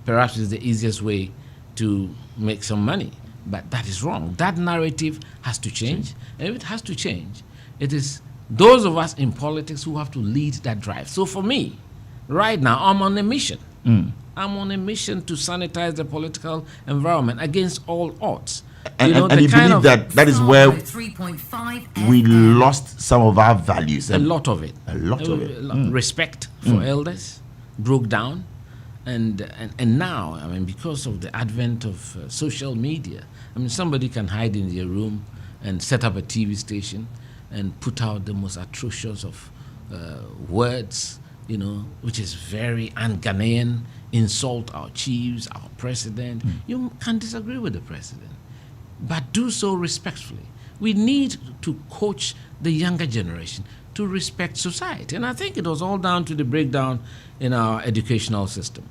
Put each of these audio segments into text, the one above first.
perhaps it's the easiest way to make some money. But that is wrong. That narrative has to change. And if it has to change, it is those of us in politics who have to lead that drive. So for me, right now, I'm on a mission. I'm on a mission to sanitize the political environment against all odds. And you believe that is where we lost some of our values. A lot of it. Respect for elders broke down. And now, I mean, because of the advent of social media, I mean, somebody can hide in their room and set up a TV station and put out the most atrocious of words, which is very un-Ghanaian, insult our chiefs, our president. You can disagree with the president, but do so respectfully. We need to coach the younger generation to respect society. And I think it was all down to the breakdown in our educational system.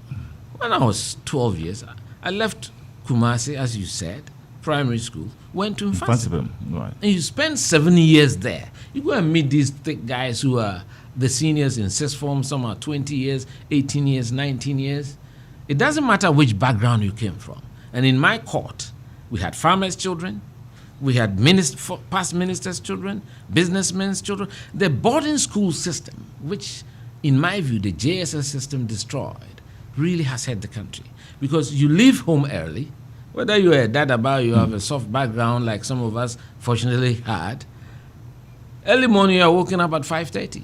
When I was 12 years, I left Kumasi, as you said, primary school, went to Mfantsipim. Right. And you spend 7 years there. You go and meet these thick guys who are the seniors in sixth form. Some are 20 years, 18 years, 19 years. It doesn't matter which background you came from. And in my court, we had farmers' children, we had past ministers' children, businessmen's children. The boarding school system, which, in my view, the JSS system destroyed, really has hurt the country. Because you leave home early, whether you're a dadaba, you have a soft background like some of us fortunately had, early morning you are waking up at 5:30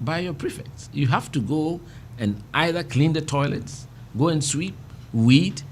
by your prefects. You have to go and either clean the toilets, go and sweep, weed,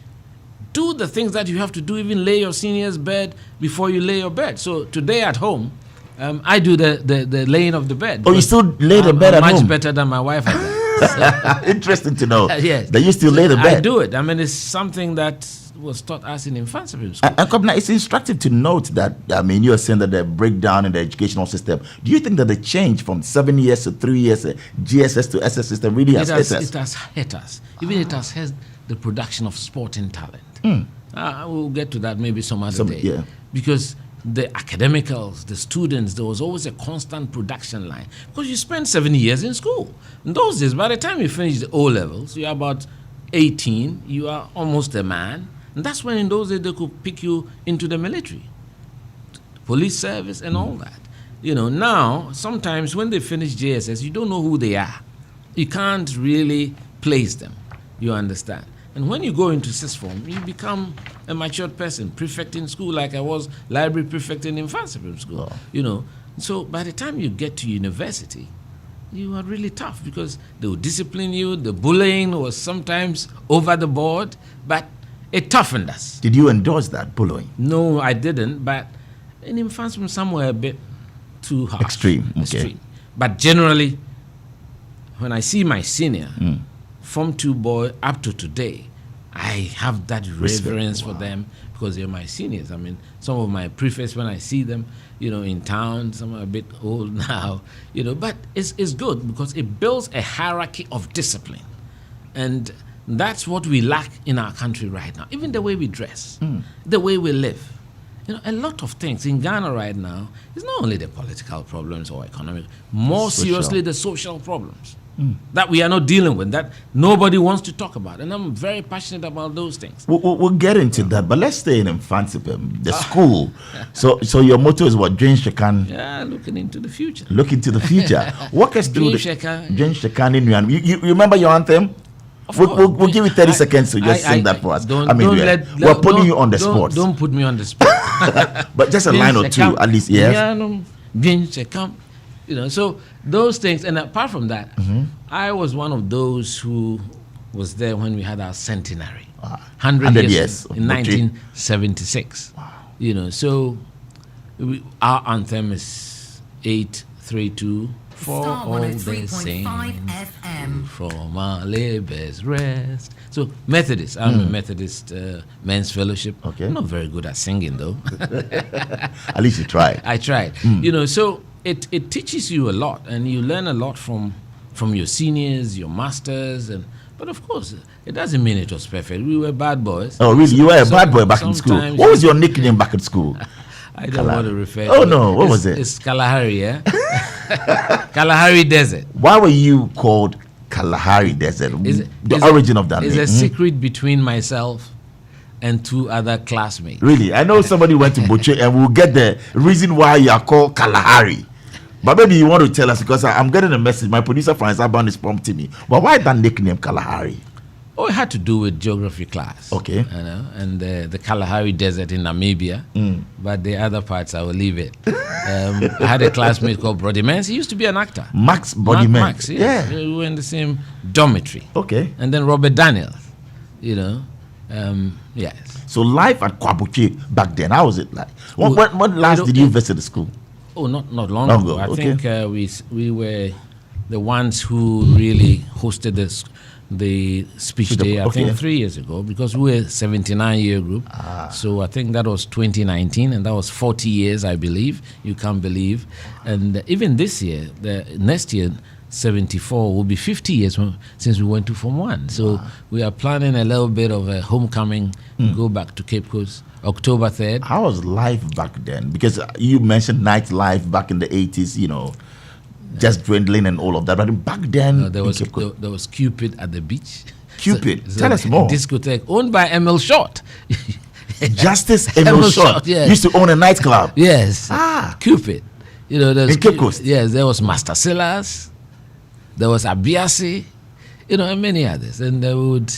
do the things that you have to do, even lay your senior's bed before you lay your bed. So today at home, I do the laying of the bed. Oh, you still lay the bed at home? Much better than my wife at that. Interesting to know. Yes. That you still lay the bed. I do it. I mean, it's something that was taught us in Mfantsipim school. And Kwabena, it's instructive to note that, I mean, you are saying that the breakdown in the educational system. Do you think that the change from 7 years to 3 years, GSS to SS system really has hurt us? It has hurt us. Even it has hurt the production of sporting talent. We'll get to that maybe some other day. Yeah. Because the academicals, the students, there was always a constant production line. Because you spent 7 years in school. In those days, by the time you finish the O levels, you're about 18, you are almost a man. And that's when in those days they could pick you into the military, police service and all that. Now, sometimes when they finish JSS, you don't know who they are. You can't really place them, you understand. And when you go into sixth form, you become a matured person, prefect in school like I was library prefect in Mfantsipim school. So by the time you get to university, you are really tough because they will discipline you. The bullying was sometimes over the board, but it toughened us. Did you endorse that bullying? No, I didn't, but in Mfantsipim somewhere a bit too harsh. Extreme. But generally, when I see my senior, Form 2 boy up to today, I have that reverence for them because they're my seniors. I mean, some of my prefects, when I see them, in town, some are a bit old now, but it's good because it builds a hierarchy of discipline. And that's what we lack in our country right now. Even the way we dress, the way we live. A lot of things in Ghana right now is not only the political problems or economic, more seriously the social problems. That we are not dealing with, that nobody wants to talk about. And I'm very passionate about those things. We'll get into that, but let's stay in Mfantsipim, the school. So your motto is what? Jane Shekan? Yeah, looking into the future. Look into the future. Walk us through Jane Shekan in you remember your anthem? We'll give you 30 seconds to just sing that for us. We're putting you on the spot. Don't put me on the spot. But just a line or two, at least, yes. Jane Shekan. So those things, and apart from that, I was one of those who was there when we had our centenary, 100 years in 1976. Wow. So our anthem is 832 for all the same from our labor's rest. So Methodist, I'm a Methodist men's fellowship. Okay. I'm not very good at singing though. At least you tried. I tried. So it teaches you a lot, and you learn a lot from your seniors, your masters, but of course, it doesn't mean it was perfect. We were bad boys. Oh, really? You were a bad boy back in school. What was your nickname back at school? I don't want to refer to it. Oh, no. What was it? It's Kalahari, yeah? Kalahari Desert. Why were you called Kalahari Desert. Is the origin of that is name. a secret between myself and 2 other classmates. Really? I know somebody went to Boche and we'll get the reason why you are called Kalahari. But maybe you want to tell us, because I'm getting a message. My producer from Isaban is prompting me. But why that nickname Kalahari? Oh, it had to do with geography class. Okay. You know, and the Kalahari Desert in Namibia. But the other parts, I will leave it. I had a classmate called Brody Mans. He used to be an actor. Max Body Man. Max, yes. Yeah. We were in the same dormitory. Okay. And then Robert Daniels, you know. Yes. So life at Kwabuchi back then, how was it like? When last did you visit the school? Oh, not long ago. I think we were the ones who really hosted the speech day, I think 3 years ago, because we were a 79-year group. So I think that was 2019, and that was 40 years, I believe. You can't believe. And even this year, the next year, 74, will be 50 years since we went to Form 1. So we are planning a little bit of a homecoming, go back to Cape Coast, October 3rd. How was life back then? Because you mentioned nightlife back in the 80s, you know, just dwindling and all of that. But back then, there was Cupid at the beach. Cupid, tell us more. Discotheque owned by Emil Short. Justice Emil Short yes. used to own a nightclub. Yes. Cupid. You know, in Cape Coast. Yes, there was Master Silas. There was Abiasi. You know, and many others. And they would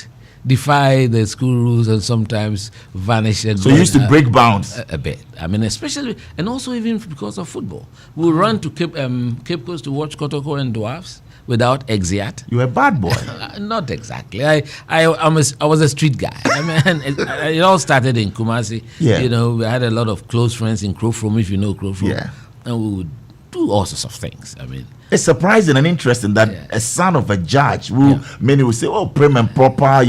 defy the school rules and sometimes vanish. And so you used to break bounds a bit. I mean, especially, and also even because of football. We run to Cape Coast to watch Kotoko and Dwarfs without exeat. You were a bad boy. Not exactly. I was a street guy. I mean, it all started in Kumasi. Yeah. You know, we had a lot of close friends in Crowfrom, if you know Crowfrom. Yeah. And we would do all sorts of things. I mean, it's surprising and interesting that a son of a judge, who many would say, "Oh, prim and proper,"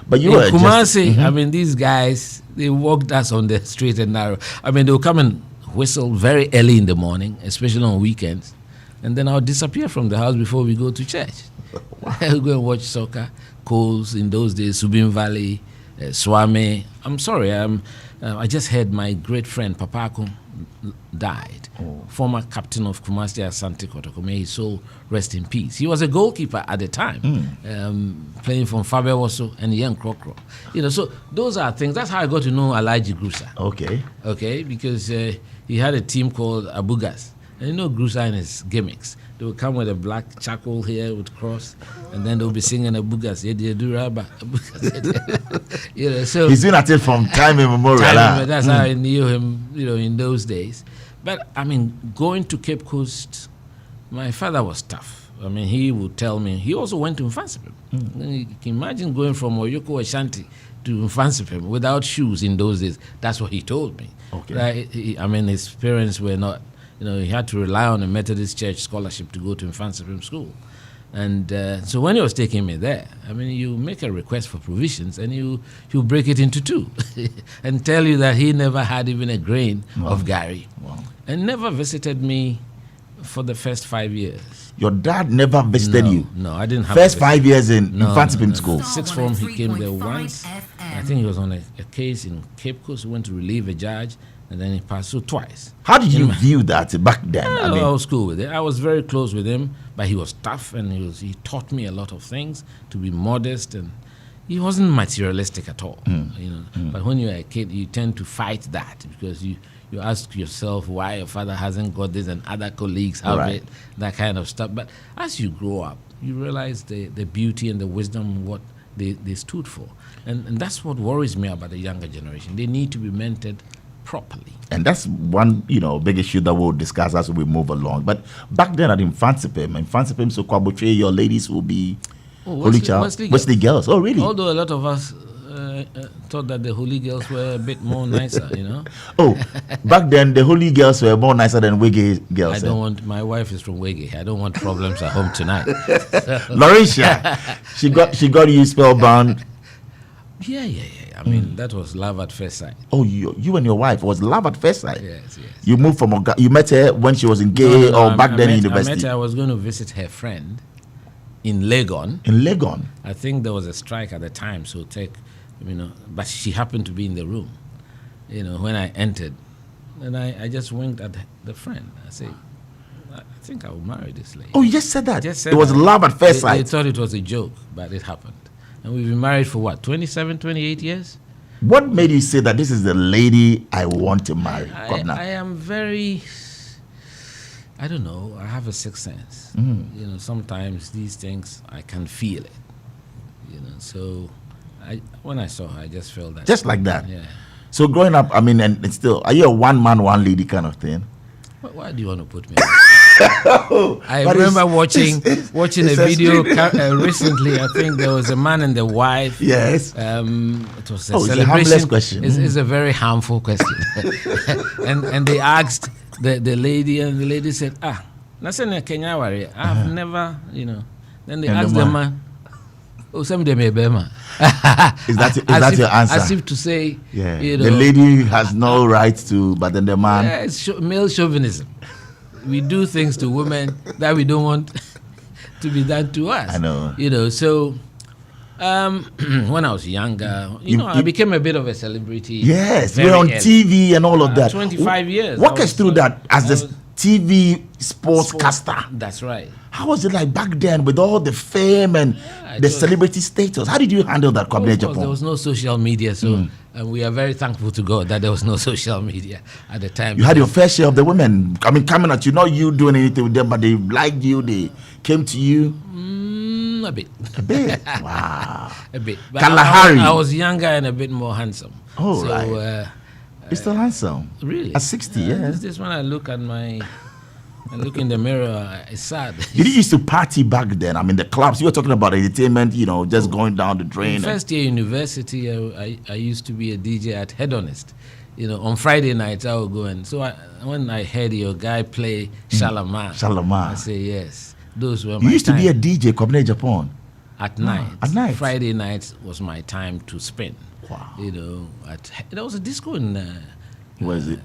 but you were Kumasi. I mean, these guys, they walked us on the straight and narrow. I mean, they would come and whistle very early in the morning, especially on weekends, and then I would disappear from the house before we go to church. I would go and watch soccer. Coles in those days, Subin Valley, Swami. I'm sorry, I just heard my great friend Papako died. Former captain of Kumasi Asante Kotoko. May his soul rest in peace. He was a goalkeeper at the time, playing from Fabe Woso and Yen Krokro. You know, so those are things. That's how I got to know Alaji Grusa. Okay, because he had a team called Abugas. And you know Grusa and his gimmicks. They would come with a black charcoal here with cross, and then they would be singing Abugas. You know, so he's been at it from time immemorial. That's how I knew him, you know, in those days. But I mean, going to Cape Coast, my father was tough. I mean, he would tell me. He also went to Mfansipim. You can imagine going from Oyoko Ashanti to Mfansipim without shoes in those days. That's what he told me. Okay. I mean, his parents were not. You know, he had to rely on a Methodist Church scholarship to go to Mfansipim school. And so when he was taking me there, I mean, you make a request for provisions and he'll break it into two and tell you that he never had even a grain of Gary. And never visited me for the first 5 years. Your dad never visited you? No, I didn't have First 5 years in Mfansipim school? Sixth form, he came there once. I think he was on a case in Cape Coast. He went to relieve a judge. And then he passed through twice. How did you view that back then? I was cool with it. I was very close with him, but he was tough and he taught me a lot of things, to be modest, and he wasn't materialistic at all. You know. But when you're a kid, you tend to fight that because you ask yourself why your father hasn't got this and other colleagues have it, that kind of stuff. But as you grow up, you realize the beauty and the wisdom, what they stood for. And that's what worries me about the younger generation. They need to be mentored properly. And that's one, big issue that we'll discuss as we move along. But back then at Mfansipim, so Kwabuche, your ladies will be Wesley girls. Oh, really? Although a lot of us thought that the holy girls were a bit more nicer, Oh, back then the holy girls were more nicer than Wege girls. My wife is from Wege. I don't want problems at home tonight. Laurentia, she got you spellbound. Yeah. I mean, that was love at first sight. Oh, you and your wife was love at first sight? Yes. You moved from you met her when she was in Gay or back then in university? I met her, I was going to visit her friend in Legon. In Legon? I think there was a strike at the time, so but she happened to be in the room, when I entered. And I just winked at the friend. I said, I think I will marry this lady. Oh, you just said that. Just said it was that. love at first sight. They thought it was a joke, but it happened. And we've been married for what, 27, 28 years? What made you say that this is the lady I want to marry? I am very, I don't know, I have a sixth sense. You know, sometimes these things, I can feel it. You know, so when I saw her, I just felt that. Just like that? Yeah. So growing up, I mean, and it's still, are you a one man, one lady kind of thing? Why do you want to put me on? I remember watching a video recently. I think there was a man and the wife. Yes. It was a it's celebration. a harmless question. It's a very harmful question. and they asked the lady, and the lady said, "Nasene Kenya wari. I've never, you know." Then they asked the man, "Oh, some de mebema." Is that your answer? As if to say, yeah, you know, the lady has no right to, but then the man. Yeah, it's male chauvinism. We do things to women that we don't want to be done to us. I know. You know, so when I was younger, I became a bit of a celebrity. Yes, we're on TV and all of that. 25 years. Walk us through that as the TV sportscaster. That's right. How was it like back then with all the fame and the celebrity status? How did you handle that, Kwabena Agyepong? There was no social media, so we are very thankful to God that there was no social media at the time. You had your fair share of the women, I mean, coming at you, not you doing anything with them, but they liked you, they came to you. A bit. A bit? Wow. A bit. But Kalahari. I was younger and a bit more handsome. Oh, so, right. You're still handsome. Really? At 60, yeah. This when I look in the mirror, it's sad. You didn't used to party back then. I mean, the clubs, you were talking about entertainment, just going down the drain. In first year university, I used to be a DJ at Hedonist. On Friday nights, I would go and... So when I heard your guy play Shalamar, I say, yes, those were my You used time. to be a DJ, Kwabena Agyepong. At night. At night. Friday nights was my time to spend. Wow. There was a disco in... Where is it?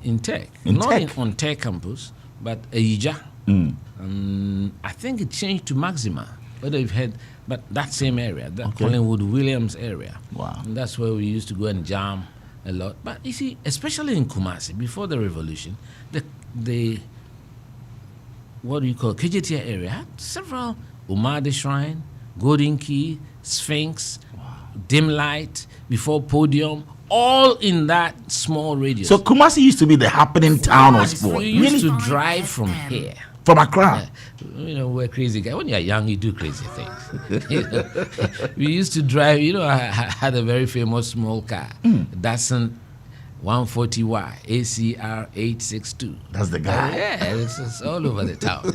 In Tech. On Tech campus, but Aija. I think it changed to Maxima. Whether you've heard, but that same area, that Collingwood Williams area. Wow. And that's where we used to go and jam a lot. But you see, especially in Kumasi, before the revolution, the what do you call KJT area had several Umade Shrine, Golden Key, Sphinx, Dim Light, before Podium, all in that small radius. So Kumasi used to be the happening town of sport. We used to drive from here. From Accra? We're crazy guys. When you're young, you do crazy things. We used to drive, I had a very famous small car. Datsun 140Y, ACR 862. That's the guy? Yeah, it's all over the town.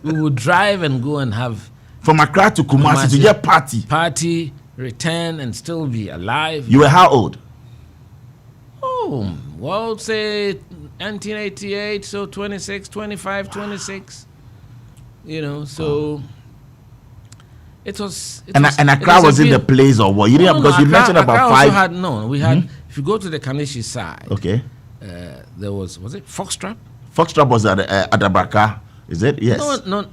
We would drive and go and have... From Accra to Kumasi to get Party, return, and still be alive. You were how old? Oh, well, say 1988, so 26, 25, 26. So it was... And Accra was in the place or what? You didn't because you mentioned about Accra five... we had, if you go to the Kanishi side, there was it Foxtrap? Foxtrap was at Adabraka, is it? Yes. No.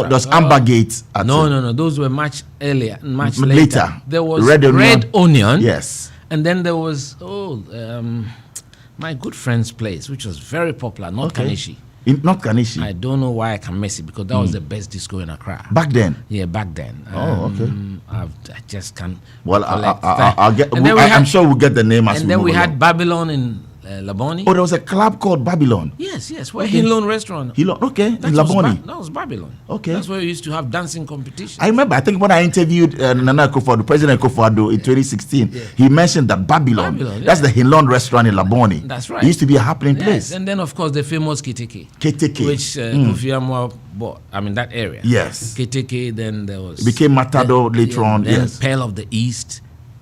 There's Amber Gate. No. Those were much earlier, much later. There was Red Onion. Yes. And then there was, my good friend's place, which was very popular, Kanishi. Not Kanishi. I don't know why I can miss it, because that was the best disco in Accra. Back then? Yeah, back then. I just can't. Well, I'll get. I'm sure we'll get the name as we move along. And then we had Babylon in Laboni. Oh, there was a club called Babylon. Yes. Where Hinlon restaurant. Okay, in Laboni. That was Babylon. Okay. That's where we used to have dancing competitions. I remember, I think when I interviewed Nana Akufo-Addo, President Akufo-Addo in 2016, he mentioned that Babylon, that's the Hinlon restaurant in Laboni. That's right. It used to be a happening place. And then, of course, the famous Keteke. Which Kofi Amwa bought. I mean, that area. Yes. Keteke, then there was... It became Matador later on, then Pearl of the East,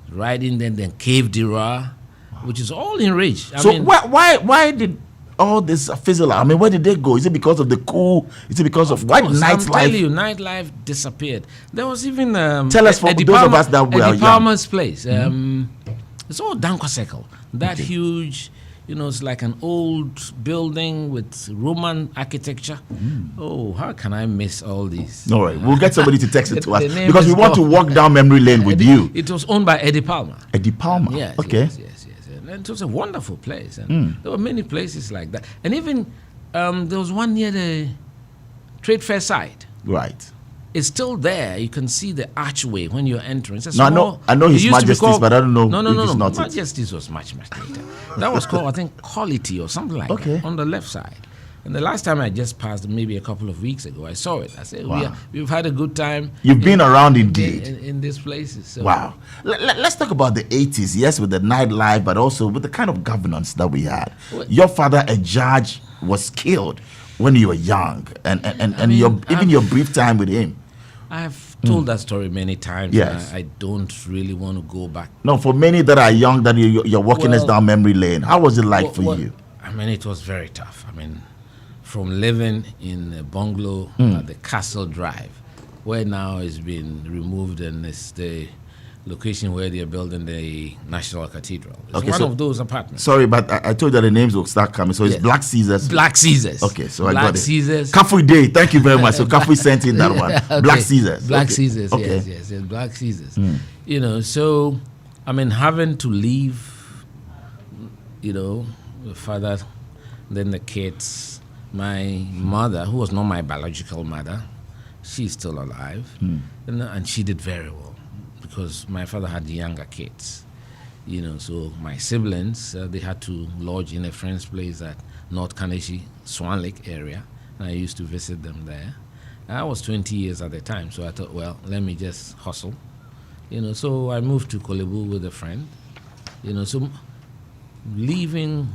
riding then Cave Dira, which is all in rage. Why did all this fizzle out? I mean, where did they go? Is it because of the coup? Is it because of why did nightlife? I'm telling you, nightlife disappeared. There was even tell us for those of us that were young. Palmer's place. It's all Dankwa Circle. That huge, it's like an old building with Roman architecture. Oh, how can I miss all these? All right, we'll get somebody to text it to us because we want to walk down memory lane with you. It was owned by Eddie Palmer. Eddie Palmer. Yes. Okay. Yes. And it was a wonderful place. And there were many places like that. And even There was one near the Trade Fair side. Right. It's still there. You can see the archway when you're entering. It's a No, small, I know it His used to be Majesty's, called- but I don't know No, if it's not it. Majesty's was much later. That was called, I think, Quality or something like Okay. that on the left side. And the last time I just passed, maybe a couple of weeks ago, I saw it. I said, Wow. we've had a good time. You've been around indeed. In these places. So, Wow. Let's talk about the 80s, yes, with the nightlife, but also with the kind of governance that we had. Well- Your father, a judge, was killed when you were young, and your brief time with him. I've told that story many times. Yes. I don't really want to go back. No, for many that are young, that you're walking us Well- down memory lane. How was it like for you? I mean, it was very tough. I mean, from living in a bungalow at the Castle Drive, where now it's been removed and it's the location where they're building the National Cathedral. It's Okay, one so- of those apartments. Sorry, but I told you the names will start coming. So it's Yes. Black Caesars. Black Caesars. Okay, so I Black got it. Caesars. Kafui Day. Thank you very much. So Kafui sent in that one. Okay. Black Caesars. Black Okay. Caesars, Okay. yes, Black Caesars. You know, so, I mean, having to leave, you know, the father, then the kids, my mother, who was not my biological mother, she's still alive, and she did very well because my father had younger kids. You know, so my siblings, they had to lodge in a friend's place at North Kaneshi, Swan Lake area, and I used to visit them there. I was 20 years at the time, so I thought, well, let me just hustle. You know, so I moved to Kolebu with a friend. You know, so leaving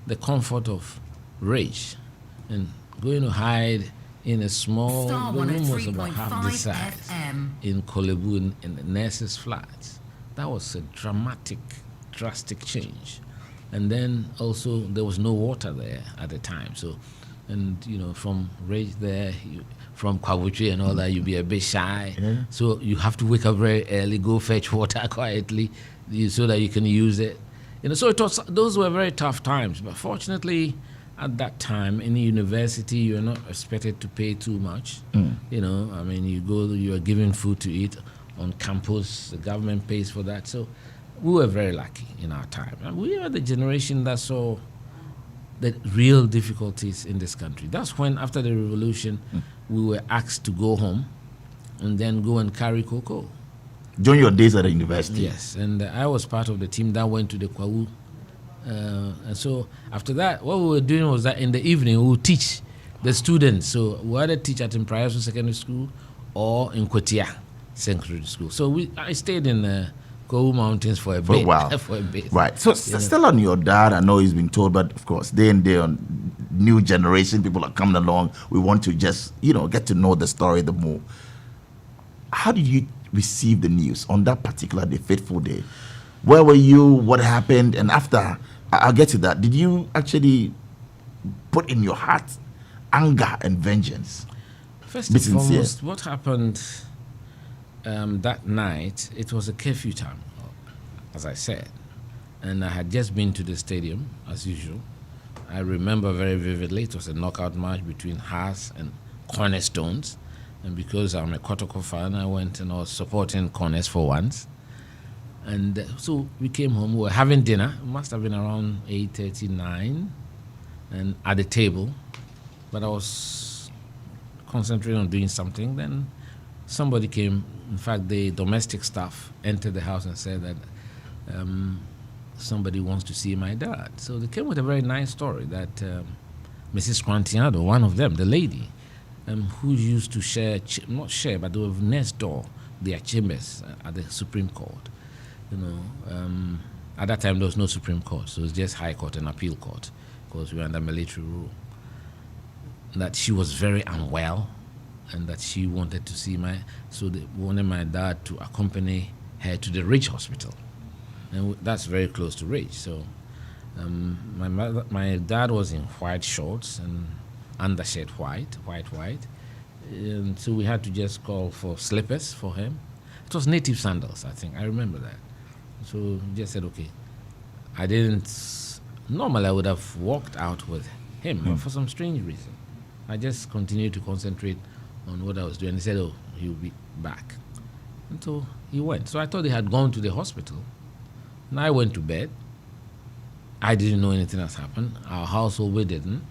the comfort of Rage and going to hide in a small, Starr the room was about 103.5 half the size FM. in Kolebu in the nurses' flats. That was a drastic change. And then also there was no water there at the time. So, and you know, from Rage there, from Kwabena and all that, you'd be a bit shy. Yeah. So you have to wake up very early, go fetch water quietly, so that you can use it. You know, so those were very tough times. But fortunately, at that time in the university, you're not expected to pay too much. You know, I mean, you are given food to eat on campus. The government pays for that. So we were very lucky in our time. And we are the generation that saw the real difficulties in this country. That's when, after the revolution, we were asked to go home and then go and carry cocoa. During your days at the university. Yes, and I was part of the team that went to the Kwawu. And so after that, what we were doing was that in the evening we would teach the students. So we either teach at Imprayasu Secondary School or in Kwetia Secondary School. So I stayed in Kwawu Mountains for a bit. while. For a bit. Right. So still on your dad, I know he's been told, but of course, day and day on new generation, people are coming along. We want to just, get to know the story the more. How did you receive the news on that particular day, fateful day? Where were you? What happened? And after, I'll get to that. Did you actually put in your heart anger and vengeance? First Be and sincere. foremost, what happened that night, it was a curfew time, as I said. And I had just been to the stadium, as usual. I remember very vividly, it was a knockout match between Haas and Cornerstones. And because I'm a Kotoko fan, I went and I was supporting Corners for once. And so we came home, we were having dinner. It must have been around 8:39, and at the table. But I was concentrating on doing something. Then somebody came. In fact, the domestic staff entered the house and said that somebody wants to see my dad. So they came with a very nice story that Mrs. Quantiano, one of them, the lady, who used to not share, but they were next door, their chambers at the Supreme Court. At that time there was no Supreme Court, so it was just High Court and Appeal Court, because we were under military rule. That she was very unwell, and that she wanted to see so they wanted my dad to accompany her to the Ridge Hospital, and that's very close to Ridge. So my dad was in white shorts and undershirt white, and so we had to just call for slippers for him. It was native sandals, I think. I remember that. So we just said, okay. Normally I would have walked out with him, but for some strange reason, I just continued to concentrate on what I was doing. He said, oh, he'll be back. And so he went. So I thought he had gone to the hospital. And I went to bed. I didn't know anything has happened. Our household, we didn't.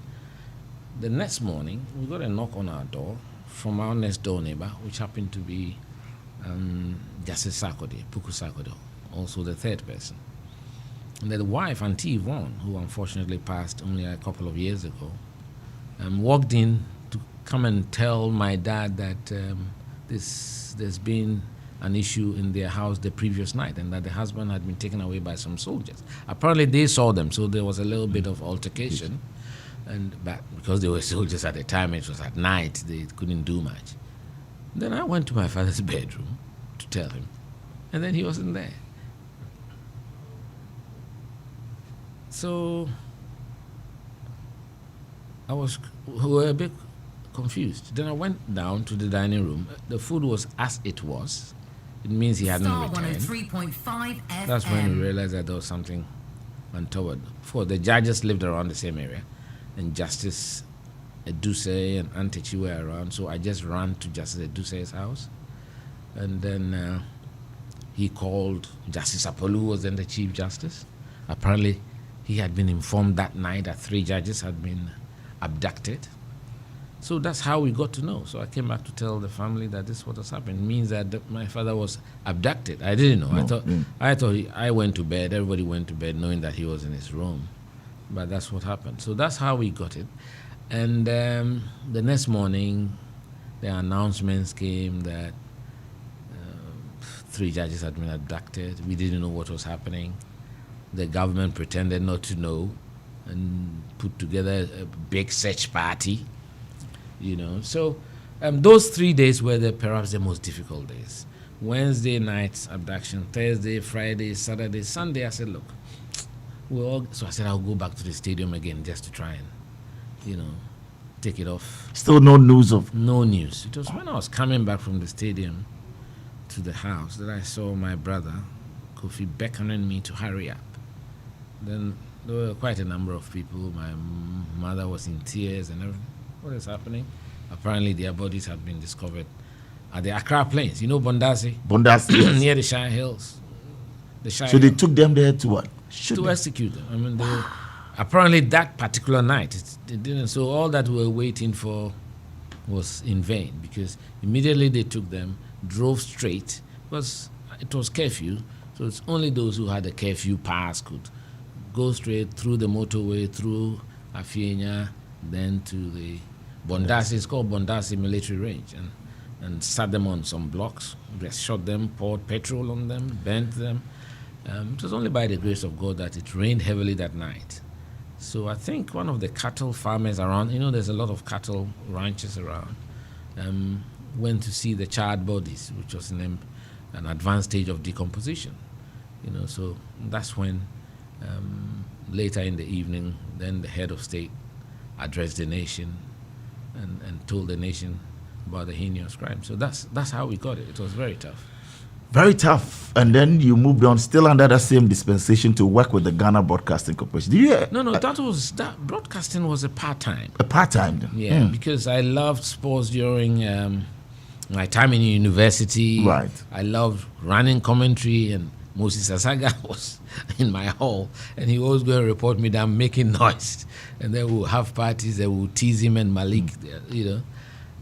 the next morning, we got a knock on our door from our next door neighbor, which happened to be Justice Sarkodie, Puku Sarkodie, also the third person. And the wife, Auntie Yvonne, who unfortunately passed only a couple of years ago, walked in to come and tell my dad that there's been an issue in their house the previous night and that the husband had been taken away by some soldiers. Apparently they saw them, so there was a little bit of altercation. But because they were soldiers at the time, it was at night, they couldn't do much. Then I went to my father's bedroom to tell him, and then he wasn't there. So we were a bit confused. Then I went down to the dining room. The food was as it was. It means he hadn't Starr returned. 103.5 FM. That's when we realized that there was something untoward. For the judges lived around the same area, and Justice Eduse and Antechi were around, so I just ran to Justice Eduse's house. And then he called Justice Apollo, who was then the Chief Justice. Apparently, he had been informed that night that 3 judges had been abducted. So that's how we got to know. So I came back to tell the family that this is what has happened. It means that my father was abducted. I didn't know. No. I thought I went to bed. Everybody went to bed knowing that he was in his room. But that's what happened. So that's how we got it. And the next morning, the announcements came that 3 judges had been abducted. We didn't know what was happening. The government pretended not to know and put together a big search party. So those 3 days were perhaps the most difficult days. Wednesday night's abduction, Thursday, Friday, Saturday, Sunday. I said, look, so I said I'll go back to the stadium again just to try and, take it off. Still no news of. No news. It was when I was coming back from the stadium to the house that I saw my brother Kofi beckoning me to hurry up. Then there were quite a number of people. My mother was in tears and everything. What is happening? Apparently their bodies had been discovered at the Accra Plains. Bondasi? Bondasi, yes. Near the Shire Hills. So they took them there to what? To execute them. I mean, apparently that particular night, it didn't. So all that we were waiting for was in vain, because immediately they took them, drove straight, because it was curfew. So it's only those who had a curfew pass could go straight through the motorway, through Afienya, then to the Bondasi. It's called Bondasi Military Range, and sat them on some blocks. They shot them, poured petrol on them, burnt them. It was only by the grace of God that it rained heavily that night. So I think one of the cattle farmers around, there's a lot of cattle ranches around, went to see the charred bodies, which was in an advanced stage of decomposition. So that's when later in the evening, then the head of state addressed the nation and told the nation about the heinous crime. So that's how we got it. It was very tough. Very tough. And then you moved on, still under that same dispensation, to work with the Ghana Broadcasting Corporation. No, that broadcasting was a part-time. A part-time? Yeah, because I loved sports during my time in university. Right. I loved running commentary, and Moses Asaga was in my hall, and he was going to report me down making noise. And then we'll have parties, they will tease him and Malik,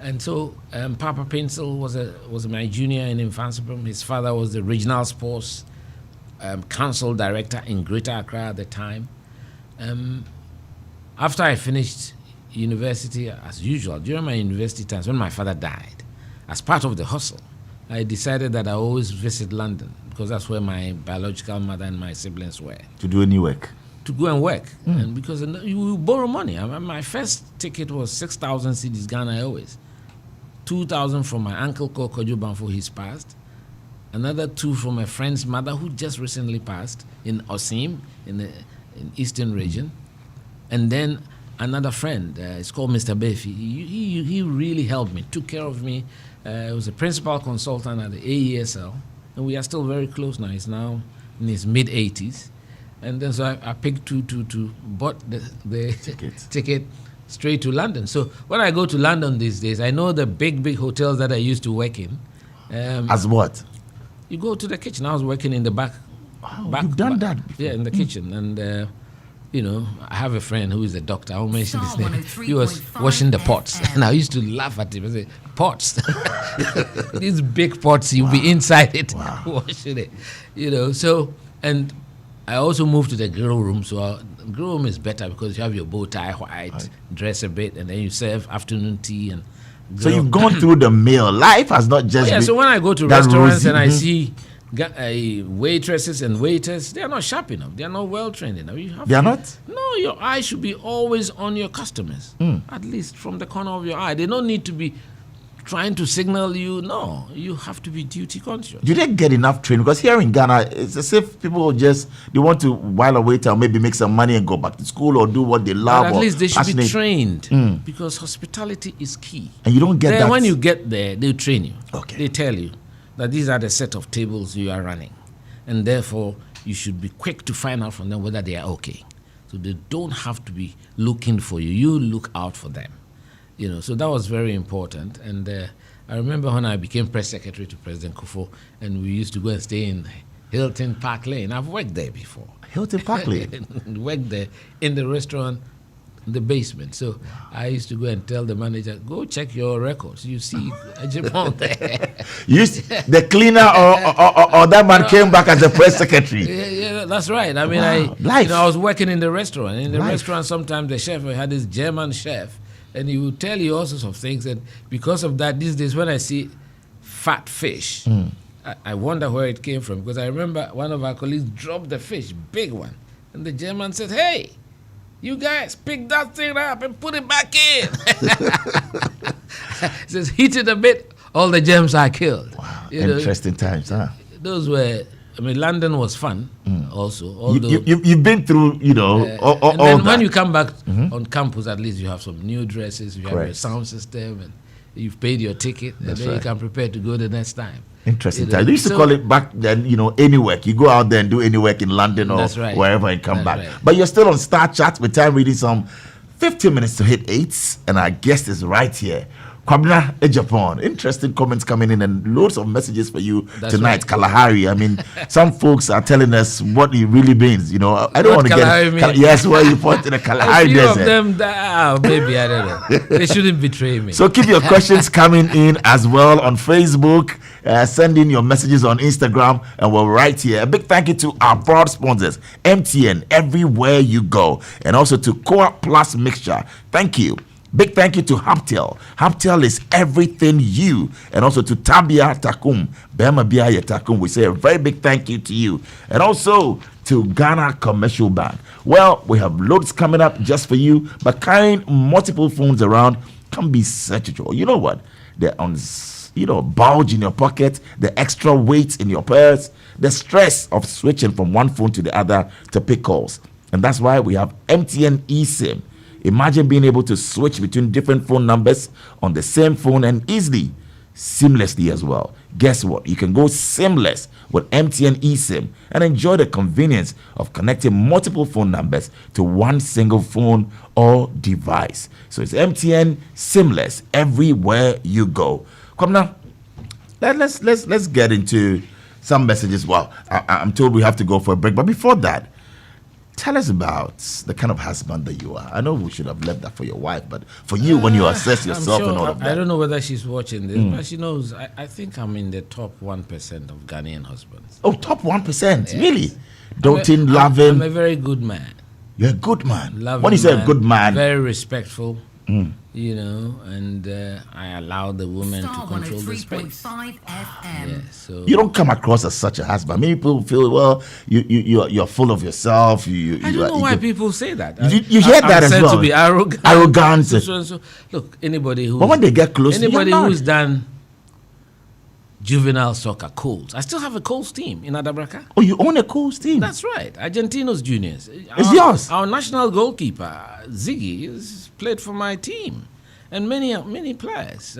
And so Papa Pencil was my junior in Infantsipum. His father was the regional sports council director in Greater Accra at the time. After I finished university, as usual, during my university times, when my father died, as part of the hustle, I decided that I always visit London, because that's where my biological mother and my siblings were. To do any work? To go and work. And because you borrow money. My first ticket was 6,000 cedis Ghana Airways. 2,000 from my uncle called Kojo Banfo, he's passed. Another 2 from a friend's mother who just recently passed in Osim, in Eastern region. And then another friend, it's called Mr. Befi. He really helped me, took care of me. He was a principal consultant at the AESL. And we are still very close now. He's now in his mid-80s. And then so I picked 222, bought the ticket straight to London. So when I go to London these days, I know the big hotels that I used to work in. As what? You go to the kitchen. I was working in the back. You've done that before. Yeah, in the kitchen. And you know, I have a friend who is a doctor. I won't mention his name. He was washing the pots, and I used to laugh at him. I say, "Pots, these big pots. You'll be inside it washing it." You know. So, and I also moved to the grill room. So, grill room is better because you have your bow tie, white, dress a bit, and then you serve afternoon tea and. So you've gone through the meal. Life has not just. So when I go to restaurants and I see waitresses and waiters, they are not sharp enough. They are not well trained enough. They are not? No, your eye should be always on your customers, at least from the corner of your eye. They don't need to be trying to signal you. No, you have to be duty conscious. Do they get enough training? Because here in Ghana, it's as if people they want to while away or maybe make some money and go back to school or do what they love. But at least they should be trained because hospitality is key. And you don't get that. When you get there, they train you. Okay. They tell you that these are the set of tables you are running. And therefore, you should be quick to find out from them whether they are okay. So they don't have to be looking for you. You look out for them. You know, so that was very important. And I remember when I became press secretary to President Kufuor, and we used to go and stay in Hilton Park Lane. I've worked there before. Hilton Park Lane? Worked there in the restaurant, in the basement. So I used to go and tell the manager, go check your records. You see Agyepong there. The cleaner or that man came back as a press secretary. Yeah, that's right. I mean, I was working in the restaurant. In the restaurant, sometimes the chef, I had this German chef, and he would tell you all sorts of things. And because of that, these days when I see fat fish, I wonder where it came from. Because I remember one of our colleagues dropped the fish, big one. And the German said, hey, you guys, pick that thing up and put it back in. He says, heat it a bit, all the germs are killed. Wow, interesting times, huh? Those were, I mean, London was fun also. You've been through, all and then that. when you come back on campus, at least you have some new dresses, you have your sound system, and you've paid your ticket, and then you can prepare to go the next time. Interesting time. They used to call it back then, any work. You go out there and do any work in London or wherever and come back. Right. But you're still on Star Chat with time reading some 15 minutes to hit 8, and our guest is right here. Kwabena Agyepong. Interesting comments coming in and loads of messages for you tonight. Right. Kalahari. I mean, some folks are telling us what it really means. I don't want to get. Yes, where you point to the Kalahari desert. Of them, maybe I don't know. They shouldn't betray me. So keep your questions coming in as well on Facebook. Send in your messages on Instagram, and we're right here. A big thank you to our proud sponsors, MTN, everywhere you go, and also to Co-op Plus Mixture. Thank you. Big thank you to Haptel. Haptel is everything you. And also to Tabia Takum. Bema Biaya Takum. We say a very big thank you to you. And also to Ghana Commercial Bank. Well, we have loads coming up just for you. But carrying multiple phones around can be such a joy. You know what? They're on, bulge in your pocket. The extra weight in your purse. The stress of switching from one phone to the other to pick calls. And that's why we have MTN eSIM. Imagine being able to switch between different phone numbers on the same phone and easily, seamlessly as well. Guess what? You can go seamless with MTN eSIM and enjoy the convenience of connecting multiple phone numbers to one single phone or device. So it's MTN seamless everywhere you go. Come now, let's get into some messages. Well, I'm told we have to go for a break, but before that, tell us about the kind of husband that you are. I know we should have left that for your wife, but for you, when you assess yourself and all of that. I don't know whether she's watching this, but she knows. I think I'm in the top 1% of Ghanaian husbands. Oh, top 1%? Yes. Really? Doting, loving. I'm a very good man. You're a good man. Loving when you say a good man, very respectful. And I allow the woman to control the space. So you don't come across as such a husband. Many people feel, well, you're full of yourself. I don't know why people say that. You hear that as well. I'm said to be arrogant. Arrogant. So. Look, anybody who. But when they get close, anybody who's done juvenile soccer, Coles. I still have a Coles team in Adabraka. Oh, you own a Coles team? That's right. Argentinos Juniors. It's yours. Our national goalkeeper, Ziggy, is played for my team. And many players.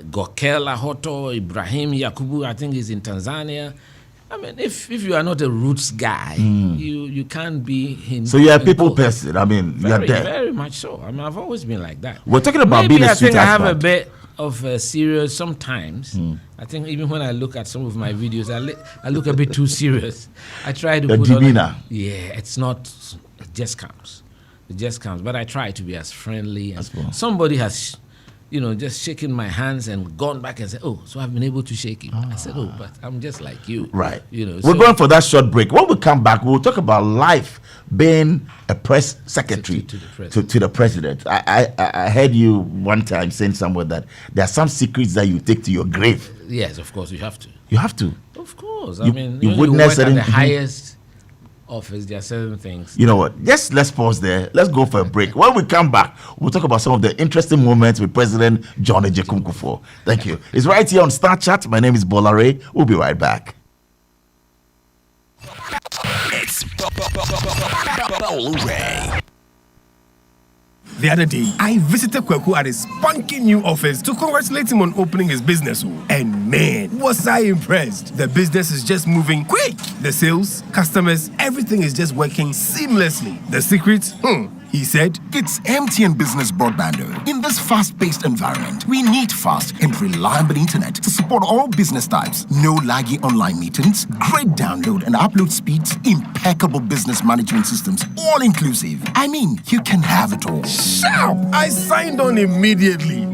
Gokela Hoto, Ibrahim Yakubu, I think he's in Tanzania. I mean, if you are not a roots guy, you can't be him. So you're a people person. I mean, you're there. Very much so. I mean, I've always been like that. We're talking about being a sweet husband. I have a bit of serious sometimes. I think even when I look at some of my videos, I look a bit too serious. I try to put demeanor. Yeah, it's not It just comes. It just comes. But I try to be as friendly. And well. somebody has, just shaken my hands and gone back and said, "Oh, so I've been able to shake him." I said, "Oh, but I'm just like you." Right. We're going for that short break. When we come back, we'll talk about life being a press secretary to the president. I heard you one time saying somewhere that there are some secrets that you take to your grave. Yes, of course, you have to. You have to. Of course. You witness work certain at the highest office. There are certain things. You know what? Let's pause there. Let's go for a break. When we come back, we'll talk about some of the interesting moments with President John Agyekum Kufuor. Thank you. It's right here on Star Chat. My name is Bola Ray. We'll be right back. It's Bola Ray. The other day, I visited Kweku at his spunky new office to congratulate him on opening his business. And man, was I impressed. The business is just moving quick. The sales, customers, everything is just working seamlessly. The secret? He said, it's MTN Business Broadband. In this fast-paced environment, we need fast and reliable internet to support all business types. No laggy online meetings, great download and upload speeds, impeccable business management systems, all inclusive. I mean, you can have it all. sharp! I signed on immediately.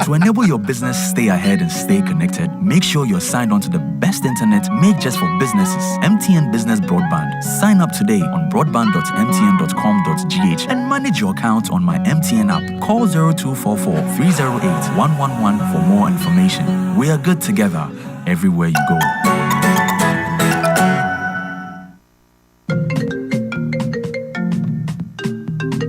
To enable your business stay ahead and stay connected, make sure you're signed on to the best internet made just for businesses. MTN Business Broadband. Sign up today on broadband.mtn.com.gh and manage your account on my MTN app. Call 0244 308 111 for more information. We are good together everywhere you go.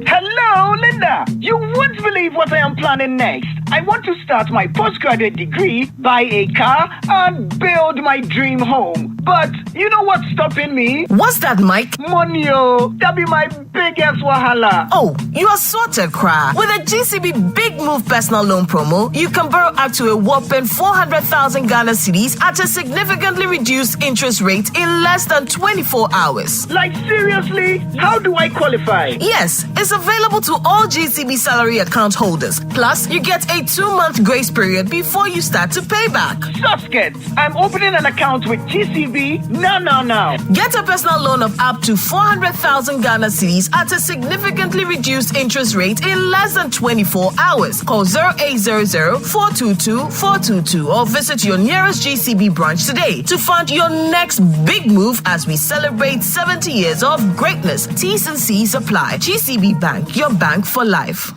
Hello, Linda. You won't believe what I am planning next. I want to start my postgraduate degree, buy a car, and build my dream home. But you know what's stopping me? What's that, Mike? Money, that be my biggest wahala. Oh, you are sorted, cry. With a GCB Big Move personal loan promo, you can borrow up to a whopping 400,000 Ghana cedis at a significantly reduced interest rate in less than 24 hours. Like, seriously? How do I qualify? Yes, it's available to all GCB salary account holders. Plus, you get a 2-month grace period before you start to pay back. Susket, I'm opening an account with GCB now. Get a personal loan of up to 400,000 Ghana cedis at a significantly reduced interest rate in less than 24 hours. Call 0800-422-422 or visit your nearest GCB branch today to fund your next big move as we celebrate 70 years of greatness. T's and C's apply. GCB Bank, your bank for life.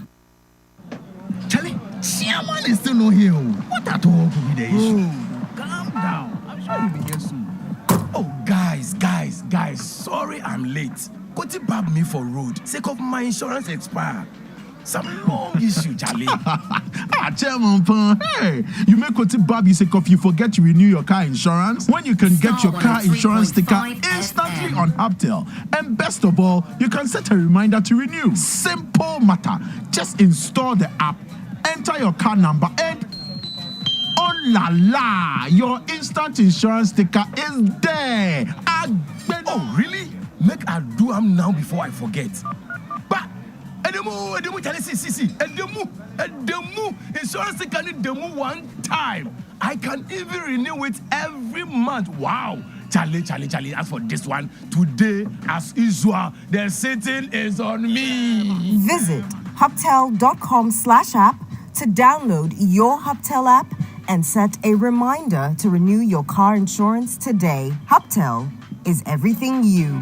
Charlie, Chairman is still not here. What at all could be the issue? Calm down. I'm sure you'll be here soon. Oh, guys. Sorry I'm late. Koti bab me for road. Sake of my insurance expire. Some long issue, Charlie. Chairman Pan. Hey, you make Koti bab you sake of you forget to renew your car insurance when you can get your car insurance sticker instantly on Hubtel. And best of all, you can set a reminder to renew. Simple matter. Just install the app, enter your car number, and oh la la, your instant insurance sticker is there. Oh, really? Make I do am now before I forget. But Edemu, Charlie, see. Edemu, insurance sticker need demo one time. I can even renew it every month. Wow. Charlie, as for this one, today, as usual, the sitting is on me. Visit hubtel.com/app to download your Hubtel app and set a reminder to renew your car insurance today. Hubtel is everything you.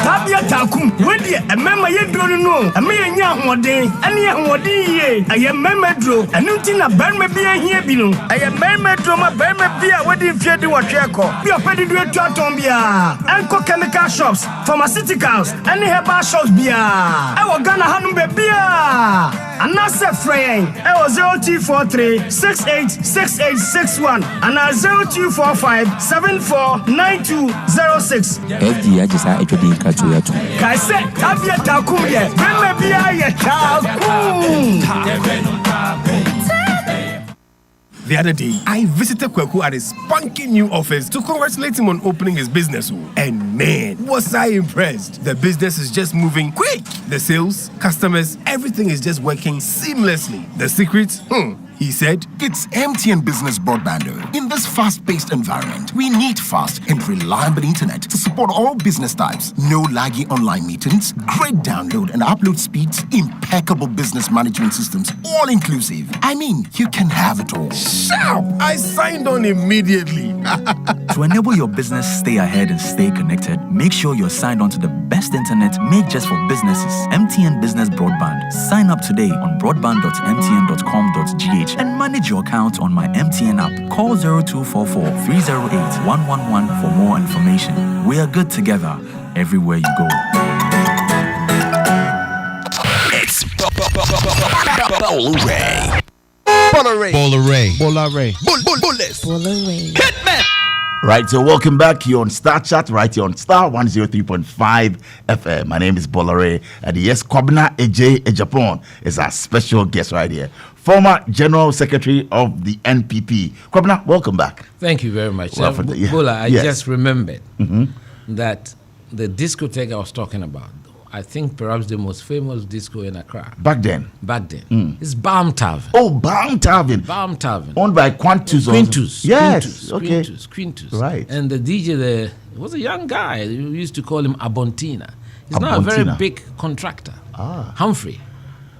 Tabia takum, wedi a member ye dro no, a me nya hoden, ane hoden ye, aye member dro, anu ti na ban me bia hia bi no, aye member dro ma ban me bia wedi fie di wotwe ko. Bi opedi du etu aton bia, enko chemical shops, pharmaceuticals, ane herbal shops bia. E wo Ghana hanu be bia. Anase frey, e wo 0243 686861, ana 0245 749206. Agyei Agyei Agyepong. Kaise tabia takum ye, meme bia ye takum. The other day, I visited Kweku at his spunky new office to congratulate him on opening his business. And man, was I impressed. The business is just moving quick. The sales, customers, everything is just working seamlessly. The secret? He said, It's MTN Business Broadband. In this fast-paced environment, we need fast and reliable internet to support all business types. No laggy online meetings, great download and upload speeds, impeccable business management systems, all inclusive. I mean, you can have it all. Shout! I signed on immediately. To enable your business stay ahead and stay connected, make sure you're signed on to the best internet made just for businesses. MTN Business Broadband. Sign up today on broadband.mtn.com.gh and manage your account on my MTN app. Call 0244 308 111 for more information. We are good together everywhere you go. It's Bola Ray. Bola Ray. Bola Ray. Bola Ray. Bullets. Bola Ray. Hitman. Right, so welcome back here on Star Chat, right here on Star 103.5 FM. My name is Bola Ray, and yes, Kwabena Agyei Agyepong is our special guest right here. Former General Secretary of the NPP. Kwabena, welcome back. Thank you very much. Well, Bola, I just remembered that the discotheque I was talking about, I think perhaps the most famous disco in Accra. Back then? It's Balm Tavern. Oh, Balm Tavern. Balm Tavern. Owned by Quintus. Yes. Quintus. Right. And the DJ there was a young guy. We used to call him Abontina. He's now a very big contractor. Humphrey.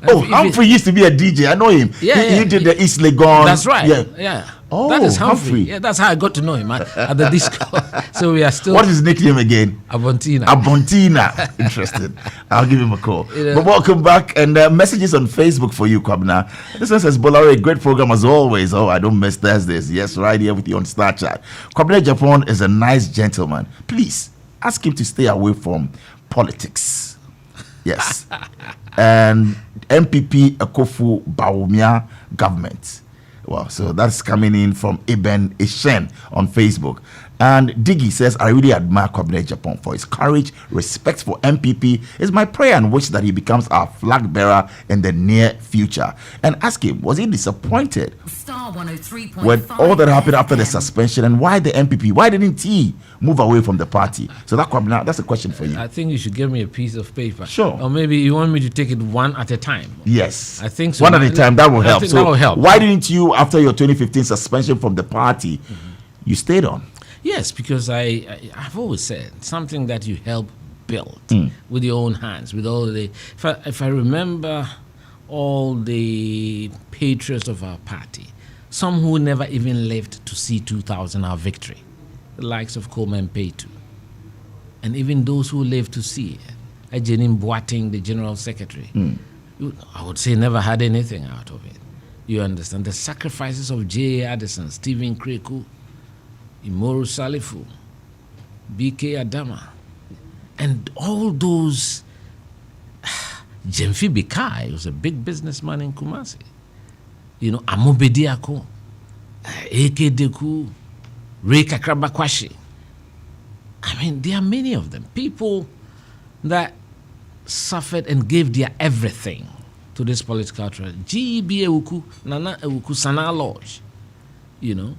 Humphrey used to be a DJ. I know him. He did the East Legon. That's right. Yeah. Oh, that is Humphrey. Humphrey. Yeah, that's how I got to know him at the disco. So we are still. What is his nickname again? Abontina. Interesting. I'll give him a call. But welcome back. And messages on Facebook for you, Kwabena. This one says, Bola Ray, great program as always. Oh, I don't miss Thursdays. Yes, right here with you on Star Chat. Kwabena Agyepong is a nice gentleman. Please ask him to stay away from politics. Yes. And NPP Ekofu Bawumia government. Well, so that's coming in from Eben Ishen on Facebook. And Diggy says, I really admire Kwabena Agyepong for his courage, respect for NPP. It's my prayer and wish that he becomes our flag bearer in the near future. And ask him, was he disappointed Starr 103.5 with all that happened after the suspension, and why the NPP? Why didn't he move away from the party? So that Kwabena, that's a question for you. I think you should give me a piece of paper. Sure. Or maybe you want me to take it one at a time. Yes. I think so. One at a time, that will help. I think that will help. Why didn't you, after your 2015 suspension from the party, you stayed on? Yes, because I've always said something that you help build with your own hands, with all the. If I remember all the patriots of our party, some who never even lived to see 2000 our victory, the likes of Coleman Paytu, and even those who lived to see it, Ajenim Boateng, the General Secretary, I would say never had anything out of it. You understand the sacrifices of J.A. Addison, Stephen Kreku, Imoru Salifu, B.K. Adama, and all those. Jemfi Bikai was a big businessman in Kumasi. You know, Amobediako, A.K. Deku, Ray Kakrabakwashi. I mean, there are many of them. People that suffered and gave their everything to this political tragedy. G.E.B. Ewuku, Nana Ewuku, Sana Lodge. You know,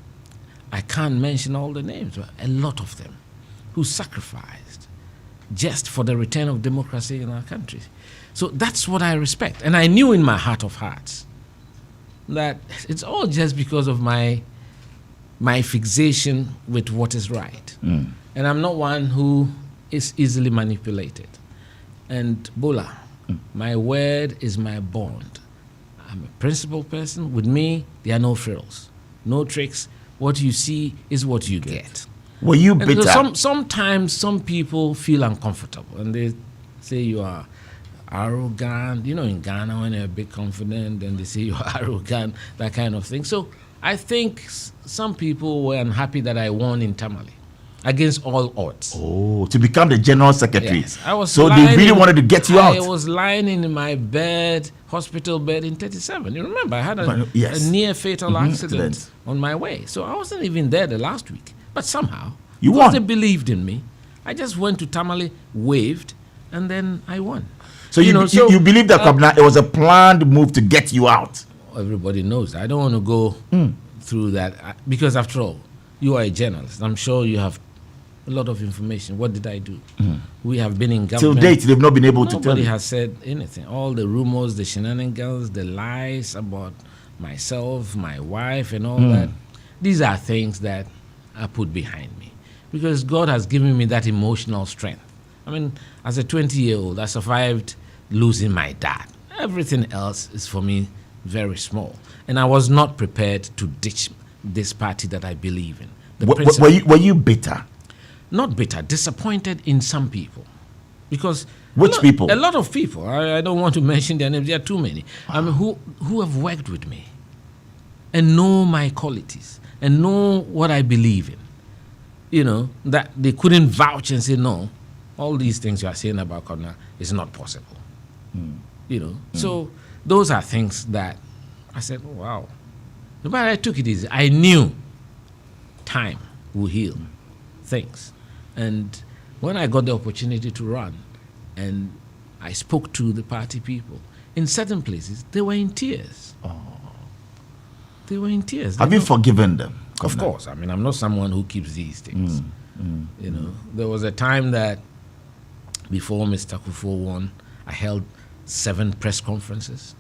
I can't mention all the names, but a lot of them who sacrificed just for the return of democracy in our country. So that's what I respect. And I knew in my heart of hearts that it's all just because of my fixation with what is right. And I'm not one who is easily manipulated. And Bola, my word is my bond. I'm a principled person. With me, there are no frills, no tricks. What you see is what you get. Were you bitter? Sometimes some people feel uncomfortable and they say you are arrogant. You know, in Ghana, when you're a bit confident, then they say you're arrogant, that kind of thing. So I think some people were unhappy that I won in Tamale against all odds. Oh, to become the General Secretary. Yes, I was so they really wanted to get you out. I was lying in my bed, hospital bed in 37. You remember, I had a near fatal accident on my way. So I wasn't even there the last week. But somehow, because they believed in me, I just went to Tamale, waved, and then I won. So you believe that Kwabena, it was a planned move to get you out? Everybody knows. I don't want to go through that because after all, you are a journalist. I'm sure you have a lot of information. What did I do? We have been in government. Till date, they've not been able to tell Nobody you. has said anything. All the rumors, the shenanigans, the lies about myself, my wife, and all that. These are things that I put behind me because God has given me that emotional strength. I mean, as a 20-year-old, I survived losing my dad. Everything else is for me very small. And I was not prepared to ditch this party that I believe in. Were you bitter? Not bitter, disappointed in some people. Because Which people? A lot of people. I don't want to mention their names. There are too many. I mean, who have worked with me and know my qualities and know what I believe in. You know, that they couldn't vouch and say, no, all these things you are saying about Kwabena is not possible. You know, so those are things that I said, oh, wow. But I took it easy. I knew time will heal things. And when I got the opportunity to run and I spoke to the party people, in certain places, they were in tears. They were in tears. Have you forgiven them? Of course. I mean, I'm not someone who keeps these things. You know, there was a time that before Mr. Kufuor won, I held 7 press conferences,